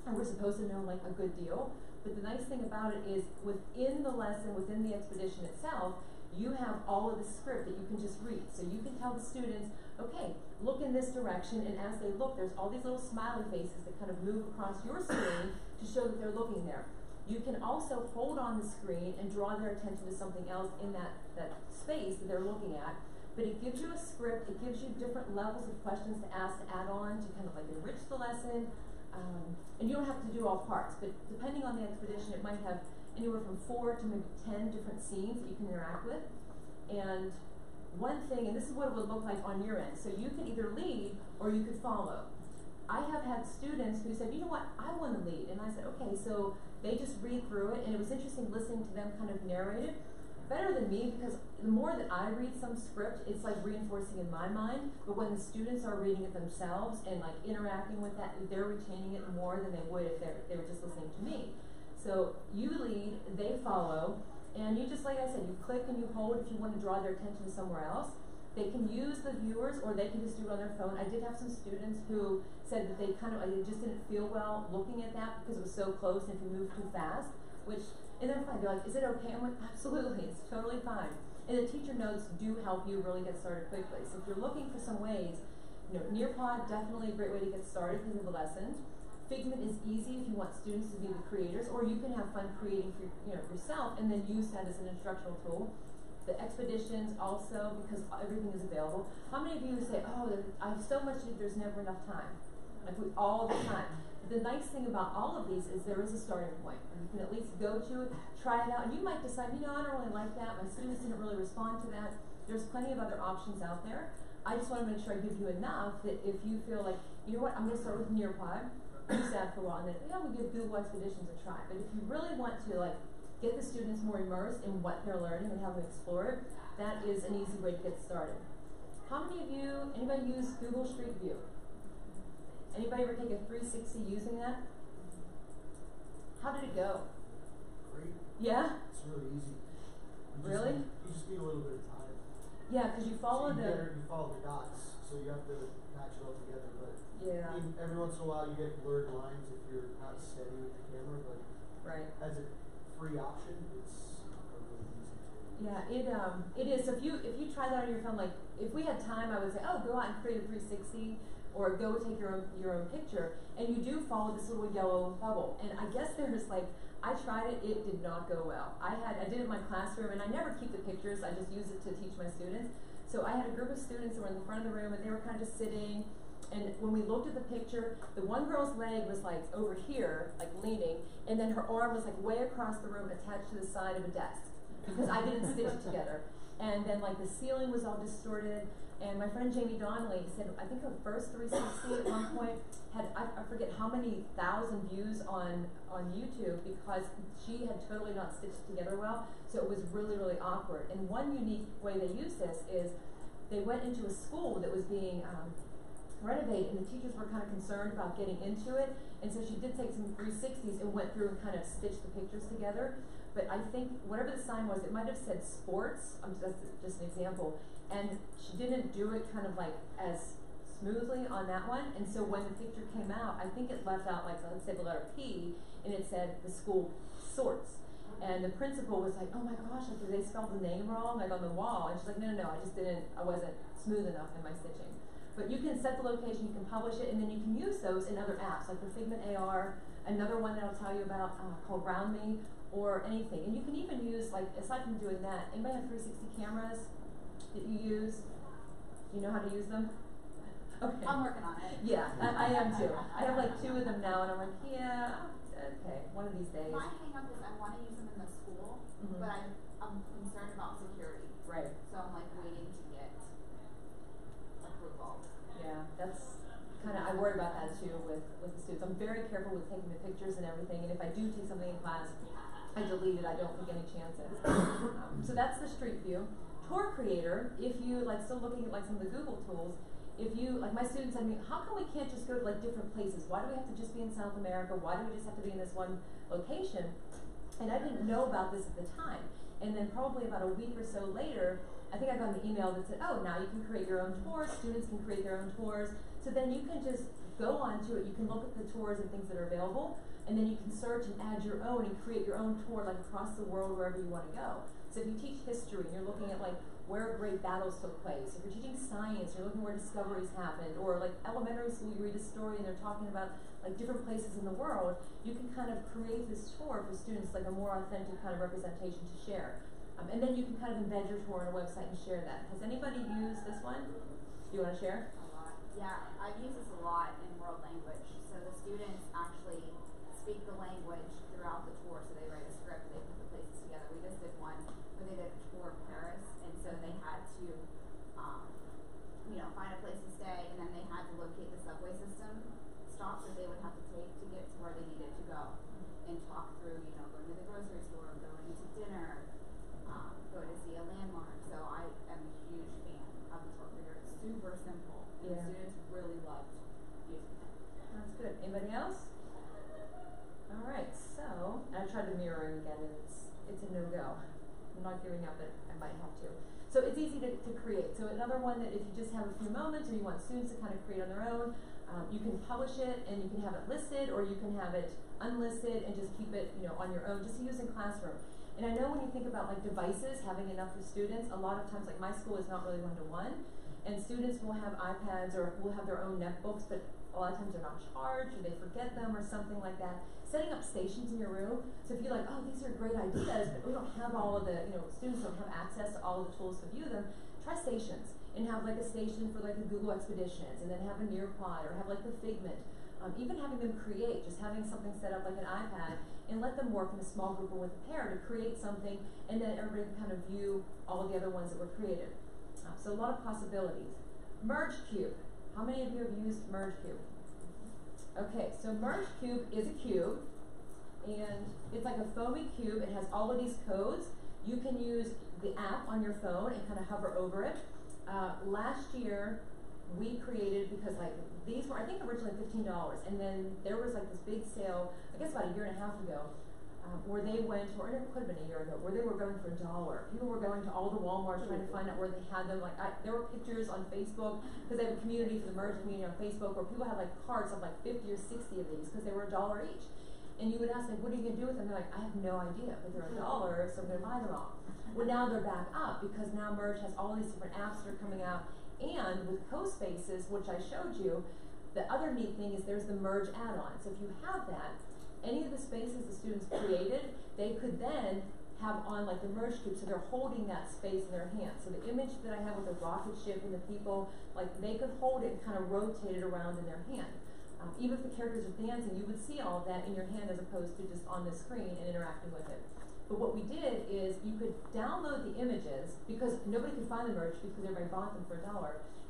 [SPEAKER 1] and we're supposed to know like a good deal. But the nice thing about it is within the lesson, within the expedition itself, you have all of the script that you can just read. So you can tell the students, okay, look in this direction, and as they look, there's all these little smiley faces that kind of move across your screen to show that they're looking there. You can also hold on the screen and draw their attention to something else in that space that they're looking at. But it gives you a script, it gives you different levels of questions to ask, to add on, to kind of like enrich the lesson. And you don't have to do all parts, but depending on the expedition, it might have anywhere from 4 to maybe 10 different scenes that you can interact with. And one thing, and this is what it would look like on your end, so you could either lead or you could follow. I have had students who said, you know what, I want to lead. And I said, okay, so they just read through it, and it was interesting listening to them kind of narrate it. Better than me, because the more that I read some script, it's like reinforcing in my mind, but when the students are reading it themselves and like interacting with that, they're retaining it more than they would if they were just listening to me. So you lead, they follow, and you just, like I said, you click and you hold if you want to draw their attention somewhere else. They can use the viewers, or they can just do it on their phone. I did have some students who said that they kind of just didn't feel well looking at that because it was so close and if you move too fast, which, and they're fine. They're like, is it okay? I'm like, absolutely, it's totally fine. And the teacher notes do help you really get started quickly. So if you're looking for some ways, Nearpod, definitely a great way to get started because of the lesson. Figment is easy if you want students to be the creators, or you can have fun creating for yourself and then use that as an instructional tool. The expeditions also, because everything is available. How many of you say, oh, I have so much, there's never enough time? Like all the time. The nice thing about all of these is there is a starting point. You can at least go to it, try it out, and you might decide, I don't really like that. My students didn't really respond to that. There's plenty of other options out there. I just want to make sure I give you enough that if you feel like, you know what, I'm going to start with Nearpod, use that for a while, and then we'll give Google Expeditions a try. But if you really want to get the students more immersed in what they're learning and how to explore it, that is an easy way to get started. How many of you, anybody use Google Street View? Anybody ever take a 360 using that? How did it go?
[SPEAKER 6] Great.
[SPEAKER 1] Yeah?
[SPEAKER 6] It's really easy.
[SPEAKER 1] Really?
[SPEAKER 6] You just need a little bit of time.
[SPEAKER 1] Yeah, because you follow
[SPEAKER 6] You follow the dots, so you have to patch it all together. But
[SPEAKER 1] yeah.
[SPEAKER 6] Every once in a while you get blurred lines if you're not steady with the camera, but
[SPEAKER 1] right.
[SPEAKER 6] As a free option, it's a really easy tool.
[SPEAKER 1] Yeah, it is. So if you try that on your phone, like if we had time, I would say, oh, go out and create a 360. Or go take your own picture, and you do follow this little yellow bubble. And I guess there's I tried it, it did not go well. I did it in my classroom, and I never keep the pictures, I just use it to teach my students. So I had a group of students who were in the front of the room, and they were kind of just sitting, and when we looked at the picture, the one girl's leg was over here, leaning, and then her arm was way across the room attached to the side of a desk, because I didn't stitch it together. And then the ceiling was all distorted. And my friend Jamie Donnelly said, I think her first 360 at one point had, I forget how many thousand views on YouTube because she had totally not stitched together well. So it was really, really awkward. And one unique way they used this is they went into a school that was being renovated, and the teachers were kind of concerned about getting into it. And so she did take some 360s and went through and kind of stitched the pictures together. But I think whatever the sign was, it might have said sports. That's just an example. And she didn't do it kind of as smoothly on that one. And so when the picture came out, I think it left out let's say the letter P, and it said the school sorts. And the principal was like, oh my gosh, did they spell the name wrong on the wall? And she's like, no, I wasn't smooth enough in my stitching. But you can set the location, you can publish it, and then you can use those in other apps, like the Figment AR, another one that I'll tell you about called Round Me, or anything. And you can even use, aside from doing that, anybody have 360 cameras that you use? Do you know how to use them? Okay.
[SPEAKER 5] I'm working on it.
[SPEAKER 1] Yeah, I am too. I have 2 of them now, and I'm yeah, okay, one of these days.
[SPEAKER 5] My hang up is I want to use them in the school, but I'm concerned about security.
[SPEAKER 1] Right.
[SPEAKER 5] So I'm waiting to get approval.
[SPEAKER 1] Yeah, that's I worry about that too with the students. I'm very careful with taking the pictures and everything, and if I do take something in class, I delete it. I don't take any chances. So that's the street view. Tour Creator, if you, like, still looking at, like, some of the Google tools, if you, like, my students said to me, how come we can't just go to, like, different places? Why do we have to just be in South America? Why do we just have to be in this one location? And I didn't know about this at the time. And then probably about a week or so later, I think I got an email that said, oh, now you can create your own tours, students can create their own tours. So then you can just go onto it, you can look at the tours and things that are available, and then you can search and add your own and create your own tour, like, across the world, wherever you want to go. So if you teach history and you're looking at, like, where great battles took place, if you're teaching science, you're looking where discoveries happened, or like elementary school, you read a story and they're talking about, like, different places in the world, you can kind of create this tour for students, like a more authentic kind of representation to share. And then you can kind of embed your tour on a website and share that. Has anybody used this one? Do you want to share?
[SPEAKER 5] A lot. Yeah, I've used this a lot in world language. So the students actually speak the language throughout the tour, so they write a script, they put the places together. We just did one where they did a tour of Paris, and so they had to, find a place to stay, and then they had to locate the subway system stops that they would have to take to get to where they needed to go, and talk through, going to the grocery store, going to dinner, go to see a landmark. So I am a huge fan of the tour creator. It's super simple, and the students really loved using it.
[SPEAKER 1] That's good. Anybody else? All right, so I tried the mirroring again, and it's a no-go. I'm not giving up, but I might have to. So it's easy to create. So another one that if you just have a few moments or you want students to kind of create on their own, you can publish it and you can have it listed, or you can have it unlisted and just keep it, on your own, just to use in classroom. And I know when you think about, like, devices, having enough for students, a lot of times, like, my school is not really one-to-one, and students will have iPads or will have their own netbooks, but a lot of times they're not charged or they forget them or something like that. Setting up stations in your room, so if you're like, oh, these are great ideas, but we don't have all of the, students don't have access to all of the tools to view them, try stations and have, like, a station for, like, the Google Expeditions, and then have a Nearpod or have, like, the Figment. Even having them create, just having something set up like an iPad, and let them work in a small group or with a pair to create something, and then everybody can kind of view all of the other ones that were created. So a lot of possibilities. Merge Cube. How many of you have used Merge Cube? Okay, so Merge Cube is a cube, and it's like a foamy cube. It has all of these codes. You can use the app on your phone and kind of hover over it. Last year, we created, because, like, these were, I think, originally $15, and then there was, like, this big sale, I guess about a year and a half ago, where they went, or it could have been a year ago, where they were going for $1. People were going to all the Walmarts trying to find out where they had them. Like, there were pictures on Facebook, because they have a community for the Merge community on Facebook, where people had, like, carts of, like, 50 or 60 of these, because they were $1 each. And you would ask, like, what are you going to do with them? They're like, I have no idea, but they're $1, so I'm going to buy them all. Well, now they're back up, because now Merge has all these different apps that are coming out, and with co-spaces, which I showed you, the other neat thing is there's the Merge add-on. So if you have that, any of the spaces the students created, they could then have on, like, the Merge cube, so they're holding that space in their hands. So the image that I have with the rocket ship and the people, like, they could hold it and kind of rotate it around in their hand. Even if the characters are dancing, you would see all of that in your hand as opposed to just on the screen and interacting with it. But what we did is you could download the images, because nobody could find the Merge because everybody bought them for $1.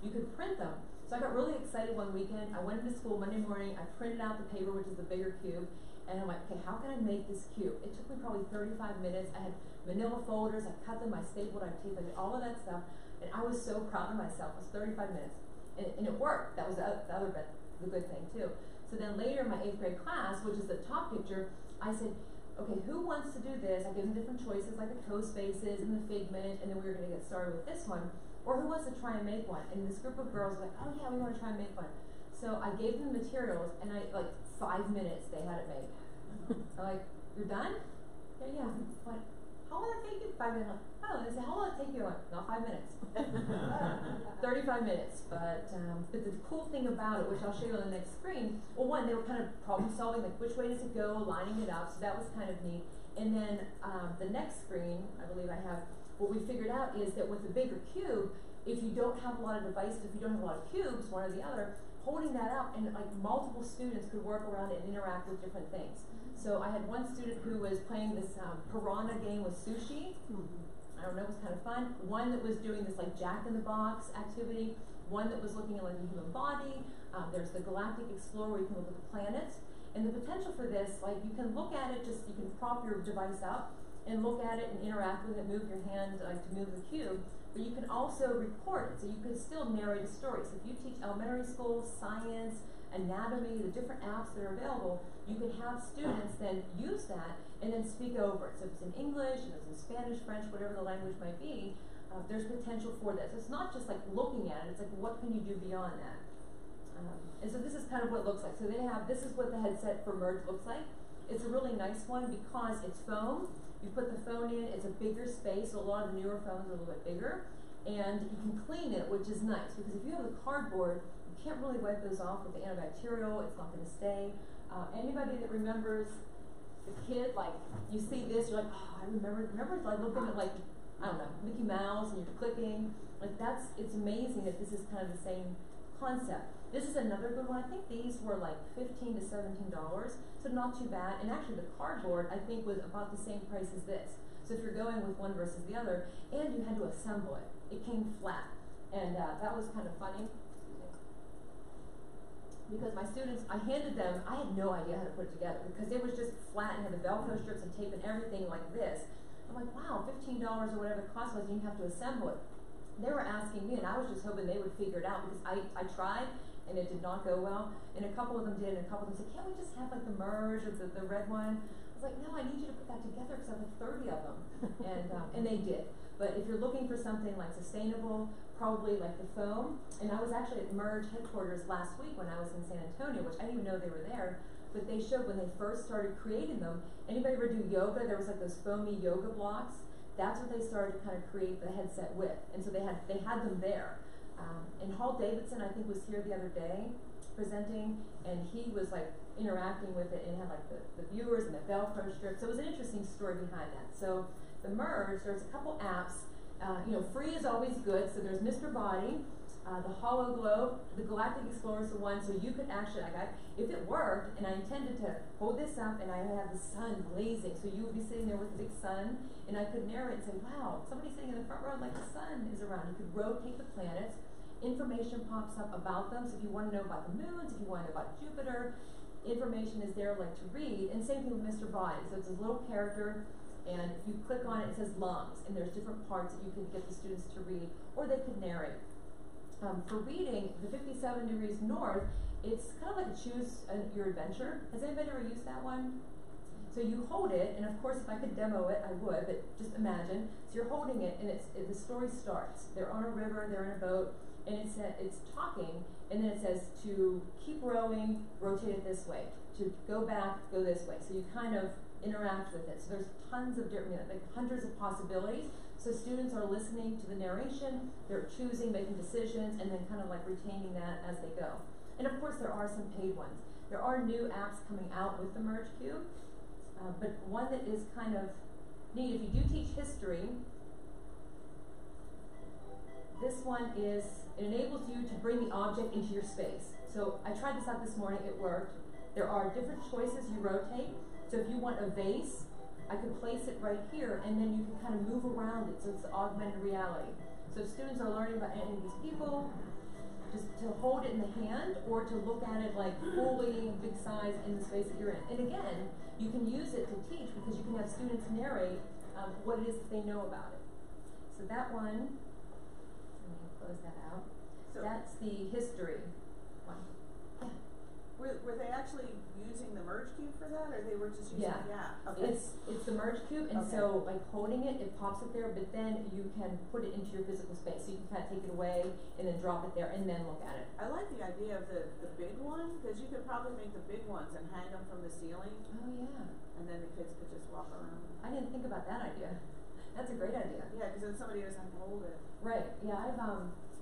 [SPEAKER 1] You could print them. So I got really excited one weekend. I went into school Monday morning, I printed out the paper, which is the bigger cube, and I'm like, okay, how can I make this cube? It took me probably 35 minutes. I had manila folders, I cut them, I stapled, I taped, I did all of that stuff, and I was so proud of myself. It was 35 minutes, and it worked. That was the other bit, the good thing too. So then later in my 8th grade class, which is the top picture, I said, okay, who wants to do this? I gave them different choices, like the co-spaces and the Figment, and then we were going to get started with this one. Or who wants to try and make one? And this group of girls were like, oh yeah, we want to try and make one. So I gave them the materials, and like 5 minutes, they had it made. I'm like, you're done? Yeah. What? How long did it take you? 5 minutes. Oh, and they said, how long did it take you? Like, not 5 minutes. 35 minutes. But the cool thing about it, which I'll show you on the next screen, well, one, they were kind of problem solving, like which way does it go, lining it up, so that was kind of neat. And then the next screen, I believe I have, what we figured out is that with the bigger cube, if you don't have a lot of devices, if you don't have a lot of cubes, one or the other, holding that up, and like multiple students could work around it and interact with different things. So I had one student who was playing this piranha game with sushi. I don't know, it was kind of fun. One that was doing this like Jack-in-the-Box activity. One that was looking at like the human body. There's the Galactic Explorer where you can look at the planets. And the potential for this, like you can look at it, just you can prop your device up and look at it and interact with it, move your hand like to move the cube. but you can also record it, so you can still narrate a story. So if you teach elementary school, science, anatomy, the different apps that are available, you can have students then use that and then speak over it. So if it's in English, if it's in Spanish, French, whatever the language might be, there's potential for this. It's not just like looking at it, it's like what can you do beyond that? And so this is kind of what it looks like. So they have, this is what the headset for Merge looks like. It's a really nice one because it's foam. You put the phone in, it's a bigger space, so a lot of the newer phones are a little bit bigger. And you can clean it, which is nice, because if you have the cardboard, you can't really wipe those off with the antibacterial, it's not gonna stay. Anybody that remembers the kid, like, you see this, you're like, oh, I remember like looking at like, I don't know, Mickey Mouse, and you're clicking, like it's amazing that this is kind of the same concept. This is another good one. I think these were like $15 to $17, so not too bad. And actually the cardboard, I think, was about the same price as this. So if you're going with one versus the other, and you had to assemble it. It came flat, and that was kind of funny. Because my students, I handed them, I had no idea how to put it together, because it was just flat and had the Velcro strips and tape and everything like this. I'm like, wow, $15 or whatever the cost was, and you have to assemble it. They were asking me, and I was just hoping they would figure it out, because I tried, and it did not go well. And a couple of them did, and a couple of them said, can't we just have like the Merge or the red one? I was like, no, I need you to put that together, because I have like 30 of them. And they did. But if you're looking for something like sustainable, probably like the foam. And I was actually at Merge headquarters last week when I was in San Antonio, which I didn't even know they were there. But they showed when they first started creating them. Anybody ever do yoga? There was like those foamy yoga blocks. That's what they started to kind of create the headset with. And so they had them there. And Hall Davidson, I think, was here the other day presenting, and he was like interacting with it and had like the viewers and the Velcro strips. So it was an interesting story behind that. So the Merge, there's a couple apps. Free is always good. So there's Mr. Body, the Hollow Globe, the Galactic Explorer is the one. So you could actually, if it worked, and I intended to hold this up, and I have the sun blazing, so you would be sitting there with the big sun, and I could narrate and say, wow, somebody's sitting in the front row like the sun is around. You could rotate the planets. Information pops up about them, so if you want to know about the moons, if you want to know about Jupiter, information is there like to read. And same thing with Mr. Body. So it's a little character, and if you click on it, it says lungs, and there's different parts that you can get the students to read, or they could narrate. For reading, the 57 degrees north, it's kind of like a choose your adventure. Has anybody ever used that one? So you hold it, and of course if I could demo it, I would, but just imagine. So you're holding it, and the story starts. They're on a river, they're in a boat, and it's talking, and then it says to keep rowing, rotate it this way. To go back, go this way. So you kind of interact with it. So there's tons of different, like hundreds of possibilities. So students are listening to the narration, they're choosing, making decisions, and then kind of like retaining that as they go. And of course there are some paid ones. There are new apps coming out with the Merge Cube, but one that is kind of neat, if you do teach history, this one is, it enables you to bring the object into your space. So I tried this out this morning, it worked. There are different choices you rotate. So if you want a vase, I could place it right here, and then you can kind of move around it, so it's augmented reality. So if students are learning about any of these people, just to hold it in the hand, or to look at it like fully big size in the space that you're in. And again, you can use it to teach, because you can have students narrate what it is that they know about it. So that one, let me close that out.
[SPEAKER 4] So
[SPEAKER 1] that's the history one. Yeah.
[SPEAKER 4] Were they actually using the Merge Cube for that, or they were just using the app? Okay.
[SPEAKER 1] It's the Merge Cube, and
[SPEAKER 4] Okay.
[SPEAKER 1] so like holding it, it pops up there, but then you can put it into your physical space. So you can kind of take it away and then drop it there and then look at it.
[SPEAKER 4] I like the idea of the big one, because you could probably make the big ones and hang them from the ceiling,
[SPEAKER 1] Oh yeah.
[SPEAKER 4] and then the kids could just walk around.
[SPEAKER 1] I didn't think about that idea. That's a great idea.
[SPEAKER 4] Yeah, because then somebody doesn't have to hold it.
[SPEAKER 1] Right. Yeah,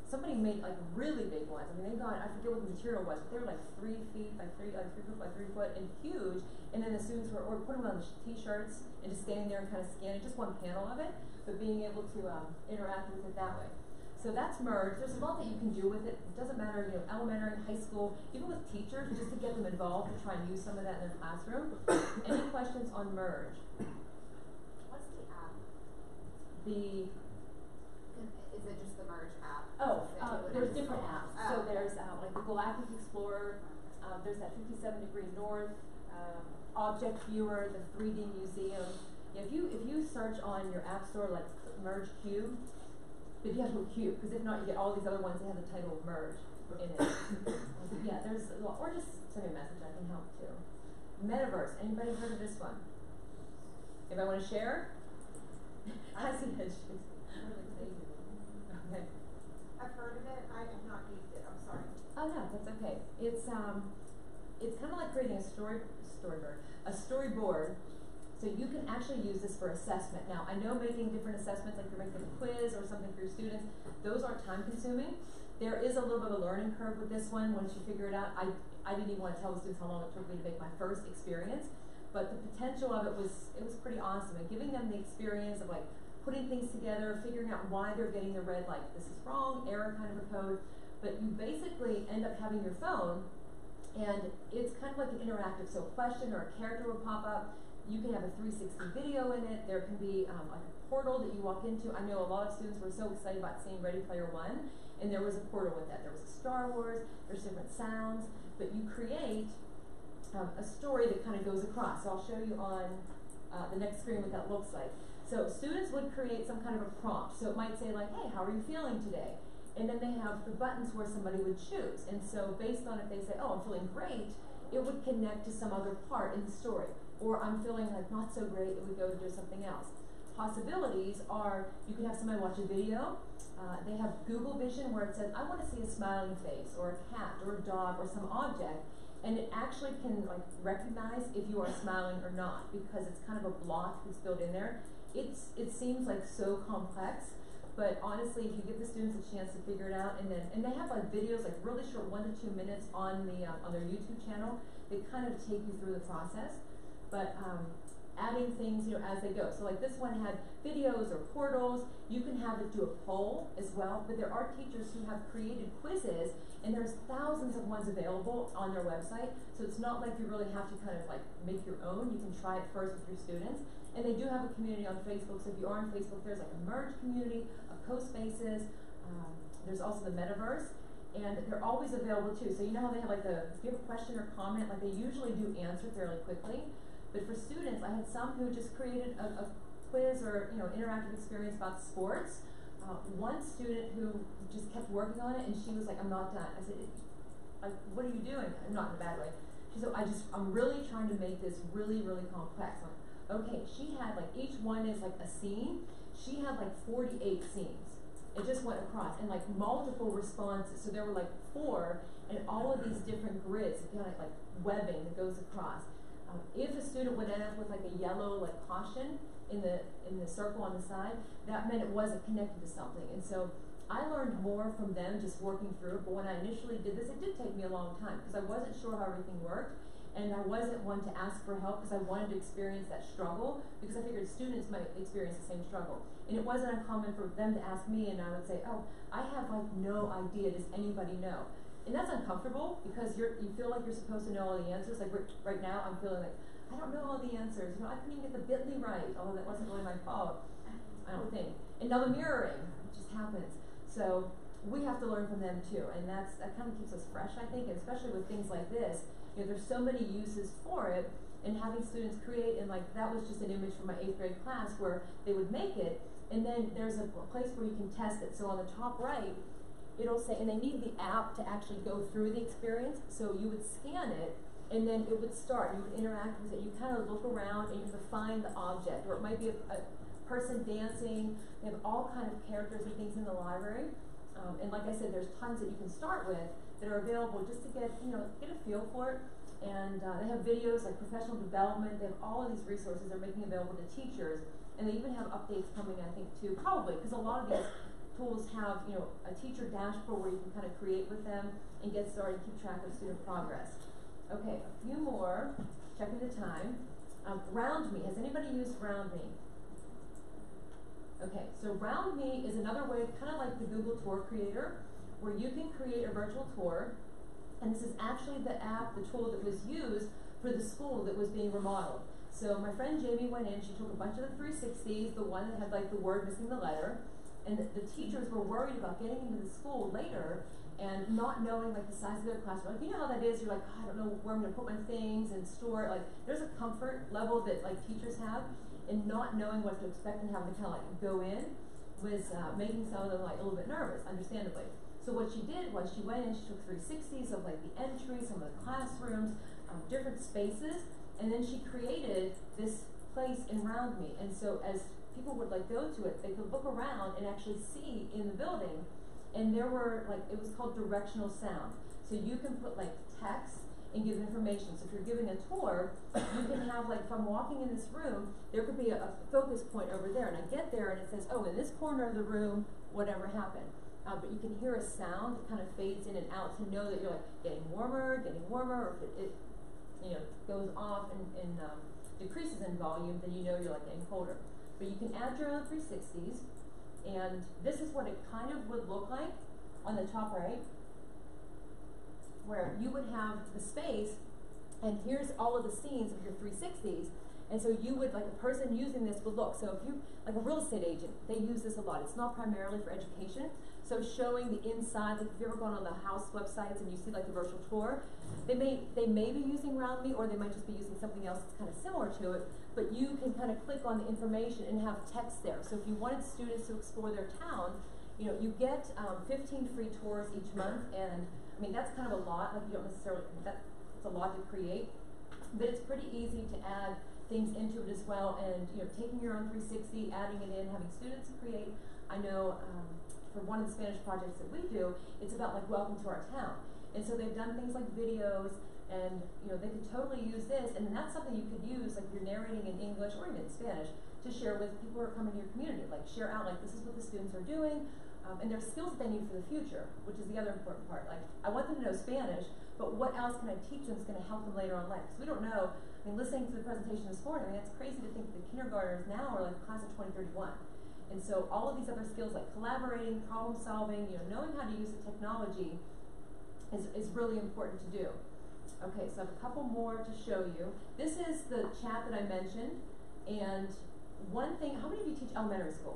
[SPEAKER 1] somebody made like really big ones. I mean, they got, I forget what the material was, but they were like 3 feet by 3 foot by 3 foot and huge. And then the students were putting them on the t-shirts and just standing there and kind of scanning just one panel of it, but being able to interact with it that way. So that's Merge. There's a lot that you can do with it. It doesn't matter, elementary, high school, even with teachers, just to get them involved to try and use some of that in their classroom. Any questions on Merge?
[SPEAKER 5] What's the app? Is it just the Merge app?
[SPEAKER 1] There's different apps.
[SPEAKER 5] Oh.
[SPEAKER 1] So there's like the Galactic Explorer, there's that 57 degree north, object viewer, the 3D museum. If you search on your app store like Merge Cube, that you have to queue, because if not, you get all these other ones that have the title merge in it. Yeah, there's, or just send me a message, I can help too. Metaverse, anybody heard of this one? Anybody want to share? I see that she's really crazy. Okay.
[SPEAKER 2] I've heard of it, I have not used it, I'm sorry.
[SPEAKER 1] Oh no, that's okay. It's kind of like creating a storyboard. So you can actually use this for assessment. Now, I know making different assessments, like you're making a quiz or something for your students, those aren't time consuming. There is a little bit of a learning curve with this one once you figure it out. I didn't even want to tell the students how long it took me to make my first experience, but the potential of it was pretty awesome. And giving them the experience of like putting things together, figuring out why they're getting the red, like this is wrong, error kind of a code. But you basically end up having your phone, and it's kind of like an interactive. So a question or a character will pop up. You can have a 360 video in it. There can be like a portal that you walk into. I know a lot of students were so excited about seeing Ready Player One, and there was a portal with that. There was a Star Wars, there's different sounds, but you create a story that kind of goes across. So I'll show you on the next screen what that looks like. So students would create some kind of a prompt. So it might say like, hey, how are you feeling today? And then they have the buttons where somebody would choose. And so based on if they say, oh, I'm feeling great, it would connect to some other part in the story. Or I'm feeling like not so great, it would go to do something else. Possibilities are, you could have somebody watch a video. They have Google Vision where it says, I want to see a smiling face, or a cat, or a dog, or some object. And it actually can like recognize if you are smiling or not, because it's kind of a block that's built in there. It seems like so complex, but honestly, if you give the students a chance to figure it out, and they have like videos, like really short 1 to 2 minutes on their YouTube channel that kind of take you through the process. But adding things, as they go. So like this one had videos or portals. You can have it do a poll as well, but there are teachers who have created quizzes, and there's thousands of ones available on their website. So it's not like you really have to kind of like make your own. You can try it first with your students. And they do have a community on Facebook. So if you are on Facebook, there's like a merge community, a co-spaces. There's also the metaverse. And they're always available too. So you know how they have like if you have a question or comment, like they usually do answer fairly quickly. But for students, I had some who just created a quiz or interactive experience about sports. One student who just kept working on it, and she was like, I'm not done. I said, like, what are you doing? Not in a bad way. She said, I'm really trying to make this really, really complex. I'm like, okay, she had like, each one is like a scene. She had like 48 scenes. It just went across, and like multiple responses. So there were like 4, and all of these different grids, kind of like webbing that goes across. If a student would end up with like a yellow like caution in the circle on the side, that meant it wasn't connected to something. And so I learned more from them just working through it. But when I initially did this, it did take me a long time because I wasn't sure how everything worked, and I wasn't one to ask for help because I wanted to experience that struggle, because I figured students might experience the same struggle. And it wasn't uncommon for them to ask me, and I would say, oh, I have like no idea. Does anybody know? And that's uncomfortable because you feel like you're supposed to know all the answers. Like right now, I'm feeling like, I don't know all the answers. I couldn't even get the bit.ly right, although that wasn't really my fault, I don't think. And now the mirroring, it just happens. So we have to learn from them too, and that kind of keeps us fresh, I think, and especially with things like this. There's so many uses for it, and having students create, and like that was just an image from my 8th grade class where they would make it, and then there's a place where you can test it. So on the top right, it'll say, and they need the app to actually go through the experience, so you would scan it, and then it would start. You would interact with it. You kind of look around, and you have to find the object, or it might be a person dancing. They have all kind of characters and things in the library, and like I said, there's tons that you can start with that are available just to get a feel for it. And they have videos like professional development. They have all of these resources they're making available to teachers, and they even have updates coming, I think, too, probably because a lot of these tools have a teacher dashboard where you can kind of create with them and get started and keep track of student progress. Okay, a few more, checking the time. RoundMe, has anybody used RoundMe? Okay, so RoundMe is another way, kind of like the Google Tour Creator, where you can create a virtual tour, and this is actually the app, the tool that was used for the school that was being remodeled. So my friend Jamie went in, she took a bunch of the 360s, the one that had like the word missing the letter, and the teachers were worried about getting into the school later and not knowing like the size of their classroom. Like, you know how that is, you're like, oh, I don't know where I'm gonna put my things and store it. Like there's a comfort level that like teachers have in not knowing what to expect and having to kind of like go in. was making some of them like a little bit nervous, understandably. So what she did was she went and she took 360s of like the entry, some of the classrooms, different spaces, and then she created this place around me. And so as people would like go to it, they could look around and actually see in the building. And there were like, it was called directional sound. So you can put like text and give information. So if you're giving a tour, you can have like, if I'm walking in this room, there could be a focus point over there, and I get there and it says, oh, in this corner of the room, whatever happened. But you can hear a sound that kind of fades in and out to know that you're like getting warmer, or if it you know, goes off and decreases in volume, then you know you're like getting colder. But you can add your own 360s, and this is what it kind of would look like on the top right, where you would have the space, and here's all of the scenes of your 360s. And so you would, like a person using this would look, so if you, like a real estate agent, they use this a lot. It's not primarily for education. So showing the inside, like if you've ever gone on the house websites and you see like the virtual tour, they may be using RoundMe, or they might just be using something else that's kind of similar to it, but you can kind of click on the information and have text there. So if you wanted students to explore their town, you know, you get 15 free tours each month, and I mean, that's kind of a lot, like you don't necessarily, it's a lot to create, but it's pretty easy to add things into it as well, and you know, taking your own 360, adding it in, having students create. I know for one of the Spanish projects that we do, it's about like welcome to our town, and so they've done things like videos, and you know, they could totally use this, and that's something you could use, like you're narrating in English or even in Spanish, to share with people who are coming to your community, like share out like this is what the students are doing, and their skills that they need for the future, which is the other important part. Like, I want them to know Spanish, but what else can I teach them that's going to help them later on in life? Because we don't know. I mean, listening to the presentation this morning, I mean, it's crazy to think that the kindergartners now are like class of 2031. And so all of these other skills like collaborating, problem solving, you know, knowing how to use the technology is really important to do. Okay, so I have a couple more to show you. This is the chat that I mentioned, and one thing, how many of you teach elementary school?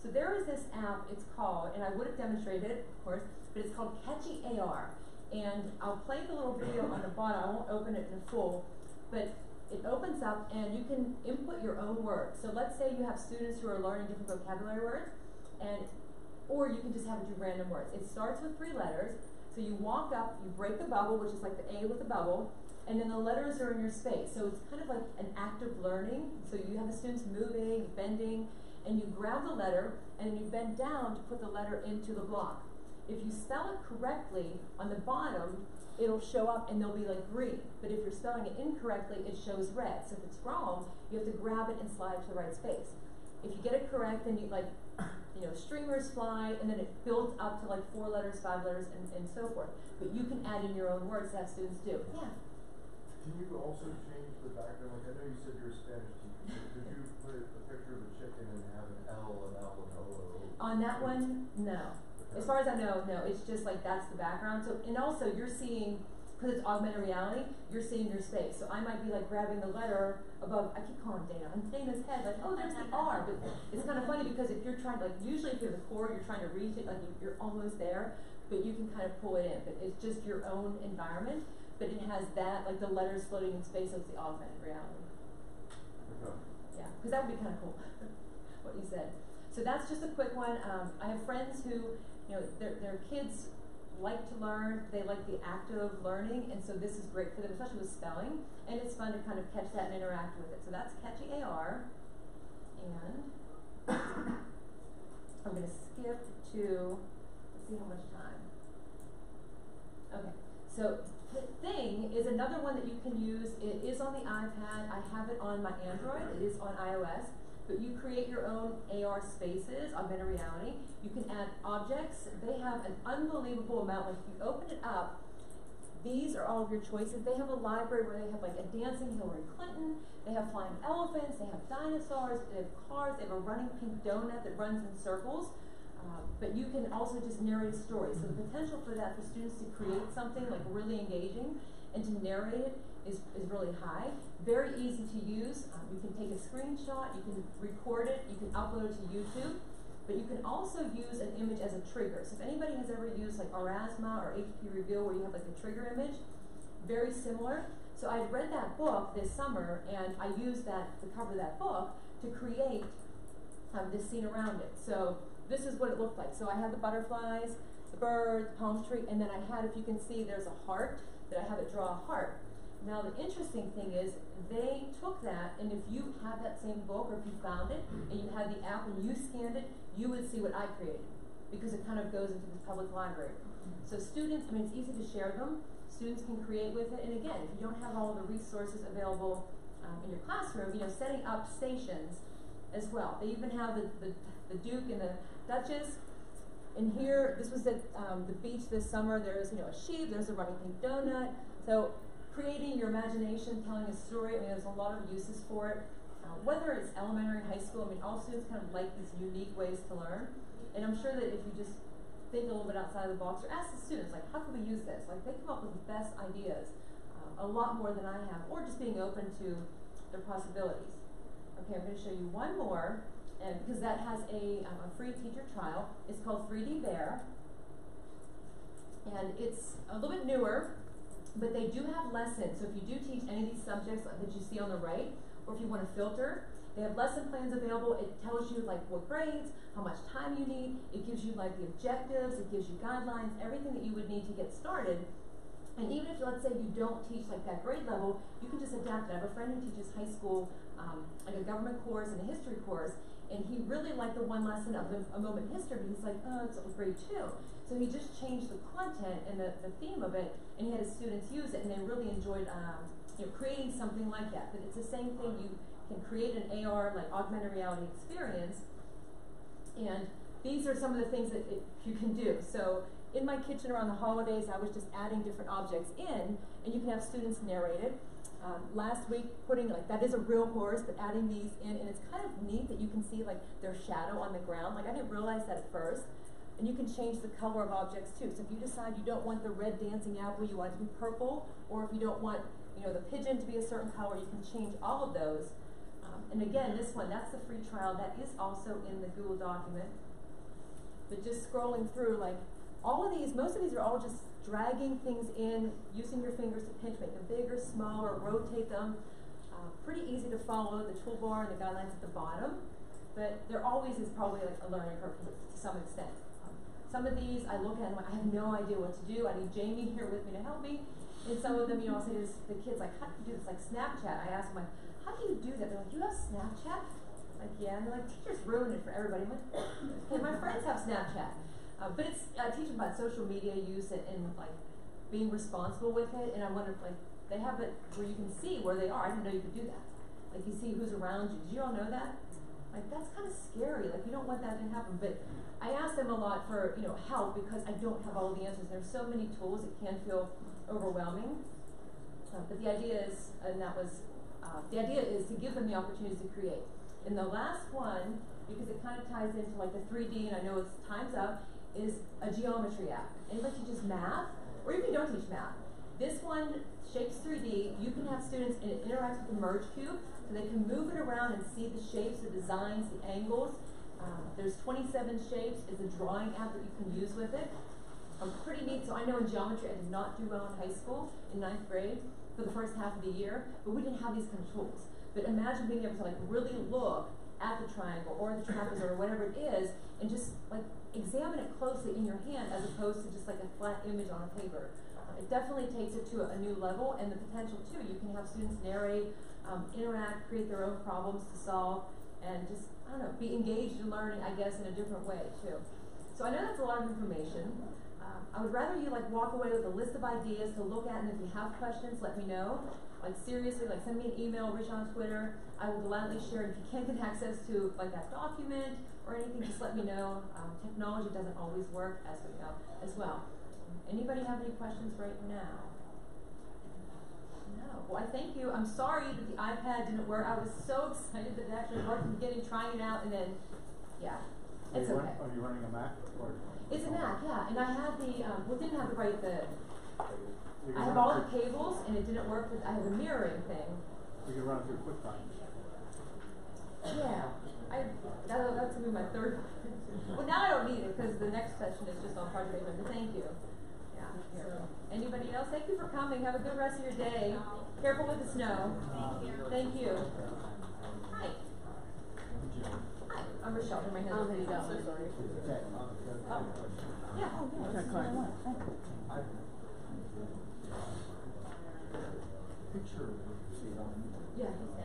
[SPEAKER 1] So there is this app, it's called, and I would have demonstrated it, of course, but it's called Catchy AR. And I'll play the little video on the bottom. I won't open it in full, but it opens up and you can input your own words. So let's say you have students who are learning different vocabulary words, or you can just have it do random words. It starts with 3 letters. So you walk up, you break the bubble, which is like the A with the bubble, and then the letters are in your space. So it's kind of like an active learning. So you have the students moving, bending, and you grab the letter and then you bend down to put the letter into the block. If you spell it correctly, on the bottom, it'll show up and they'll be like green. But if you're spelling it incorrectly, it shows red. So if it's wrong, you have to grab it and slide to the right space. If you get it correct, then you like, you know, streamers fly, and then it builds up to like 4 letters, 5 letters, and so forth. But you can add in your own words that students do. Yeah?
[SPEAKER 6] Can you also change the background? Like, I know you said you're a Spanish teacher, but could you put a picture of a chicken and have an L, an O?
[SPEAKER 1] On that one, no. As far as I know, no. It's just like that's the background. So, and also you're seeing, because it's augmented reality, you're seeing your space. So I might be like grabbing the letter above. I keep calling Dana. I'm Dana's head. Like, oh, there's the R. But it's kind of funny because if you're trying to, like, usually if you're the core, you're trying to reach it, like you're almost there, but you can kind of pull it in. But it's just your own environment. But it has that, like the letters floating in space, so it's the augmented reality.
[SPEAKER 6] Okay.
[SPEAKER 1] Yeah, because that would be kind of cool, what you said. So that's just a quick one. I have friends who, you know, their kids like to learn, they like the active learning, and so this is great for them, especially with spelling, and it's fun to kind of catch that and interact with it. So that's Catchy AR, and I'm going to skip to, let's see how much time. Okay, so Thing is another one that you can use. It is on the iPad. I have it on my Android. It is on iOS. But you create your own AR spaces, augmented reality. You can add objects. They have an unbelievable amount. Like if you open it up, these are all of your choices. They have a library where they have like a dancing Hillary Clinton. They have flying elephants. They have dinosaurs. They have cars. They have a running pink donut that runs in circles. But you can also just narrate a story. So the potential for that, for students to create something like really engaging and to narrate it is really high. Very easy to use. You can take a screenshot, you can record it, you can upload it to YouTube, but you can also use an image as a trigger. So if anybody has ever used like Aurasma or HP Reveal where you have like a trigger image, very similar. So I had read that book this summer and I used the cover of that book to create have this scene around it. So this is what it looked like. So I had the butterflies, the birds, palm tree, and then I had, if you can see, there's a heart, that I have it draw a heart. Now the interesting thing is, they took that, and if you have that same book, or if you found it, and you had the app and you scanned it, you would see what I created, because it kind of goes into the public library. So students, I mean, it's easy to share them. Students can create with it, and again, if you don't have all the resources available in your classroom, you know, setting up stations as well. They even have the Duke and the Duchess. And here, this was at the beach this summer. There's, you know, a sheep. There's a running pink donut. So creating your imagination, telling a story. I mean, there's a lot of uses for it. Whether it's elementary, high school, I mean, all students kind of like these unique ways to learn. And I'm sure that if you just think a little bit outside of the box, or ask the students, like, how can we use this? Like, they come up with the best ideas, a lot more than I have, or just being open to their possibilities. Okay, I'm going to show you one more, and because that has a free teacher trial. It's called 3D Bear, and it's a little bit newer, but they do have lessons. So if you do teach any of these subjects that you see on the right, or if you want to filter, they have lesson plans available. It tells you like what grades, how much time you need. It gives you like the objectives. It gives you guidelines, everything that you would need to get started. And even if, let's say, you don't teach like that grade level, you can just adapt it. I have a friend who teaches high school, like a government course and a history course, and he really liked the one lesson of a moment in history, but he's like, oh, it's grade 2. So he just changed the content and the theme of it, and he had his students use it, and they really enjoyed you know, creating something like that. But it's the same thing. You can create an AR, like augmented reality experience, and these are some of the things that you can do. So in my kitchen around the holidays, I was just adding different objects in, and you can have students narrate it. Last week, putting, like, that is a real horse, but adding these in, and it's kind of neat that you can see, like, their shadow on the ground. Like, I didn't realize that at first. And you can change the color of objects, too. So if you decide you don't want the red dancing apple, you want it to be purple, or if you don't want, you know, the pigeon to be a certain color, you can change all of those. And again, this one, that's the free trial. That is also in the Google document. But just scrolling through, like, all of these, most of these are all just dragging things in, using your fingers to pinch, make them bigger, smaller, rotate them. Pretty easy to follow, the toolbar and the guidelines at the bottom, but there always is probably like a learning curve to some extent. Some of these I look at and I'm like, I have no idea what to do. I need Jamie here with me to help me. And some of them, you know, I'll say to the kids, like, how do you do this? Like Snapchat. I ask them, like, how do you do that? They're like, you have Snapchat? Like, yeah. And they're like, teachers ruin it for everybody. I'm like, hey, my friends have Snapchat. But it's teaching about social media use and like being responsible with it. And I wonder, like, they have it where you can see where they are. I didn't know you could do that. Like, you see who's around you. Did you all know that? Like, that's kind of scary. Like, you don't want that to happen. But I ask them a lot for, you know, help because I don't have all the answers. There's so many tools, it can feel overwhelming. But the idea is, and that was, the idea is to give them the opportunities to create. And the last one, because it kind of ties into like the 3D, and I know it's time's up, is a geometry app. Anybody teaches math, or even if you don't teach math, this one, Shapes 3D, you can have students, and it interacts with the merge cube, so they can move it around and see the shapes, the designs, the angles. There's 27 shapes. It's a drawing app that you can use with it. Pretty neat. So I know in geometry I did not do well in high school, in 9th grade, for the first half of the year, but we didn't have these kind of tools. But imagine being able to like really look at the triangle or the trapezoid or whatever it is, and just like examine it closely in your hand as opposed to just like a flat image on a paper. It definitely takes it to a new level, and the potential too. You can have students narrate, interact, create their own problems to solve, and just, I don't know, be engaged in learning, I guess, in a different way too. So I know that's a lot of information. I would rather you like walk away with a list of ideas to look at, and if you have questions, let me know. Like seriously, like send me an email, reach on Twitter. I will gladly share. If you can't get access to like that document or anything, just let me know. Technology doesn't always work, as we know, as well. Anybody have any questions right now? No. Well, I thank you. I'm sorry that the iPad didn't work. I was so excited that it actually worked in the beginning, trying it out, and then, yeah, it's okay.
[SPEAKER 7] Are you running a Mac? Or
[SPEAKER 1] it's a Mac, yeah. And I had the, well, didn't have the right, I have all the cables, and it didn't work, but I have a mirroring thing.
[SPEAKER 7] You can run it through QuickTime.
[SPEAKER 1] Yeah. That's going to be my third. Well, now I don't need it, because the next session is just on project management, but thank you. Yeah. So, anybody else? Thank you for coming. Have a good rest of your day. Careful with the snow. Thank you. Thank you. Hi. Hi. I'm Rochelle, from my hand.
[SPEAKER 3] Oh, there you go.
[SPEAKER 4] I'm so sorry.
[SPEAKER 7] Okay.
[SPEAKER 1] Yeah.
[SPEAKER 3] What's our card?
[SPEAKER 6] Picture.
[SPEAKER 1] Yeah, he's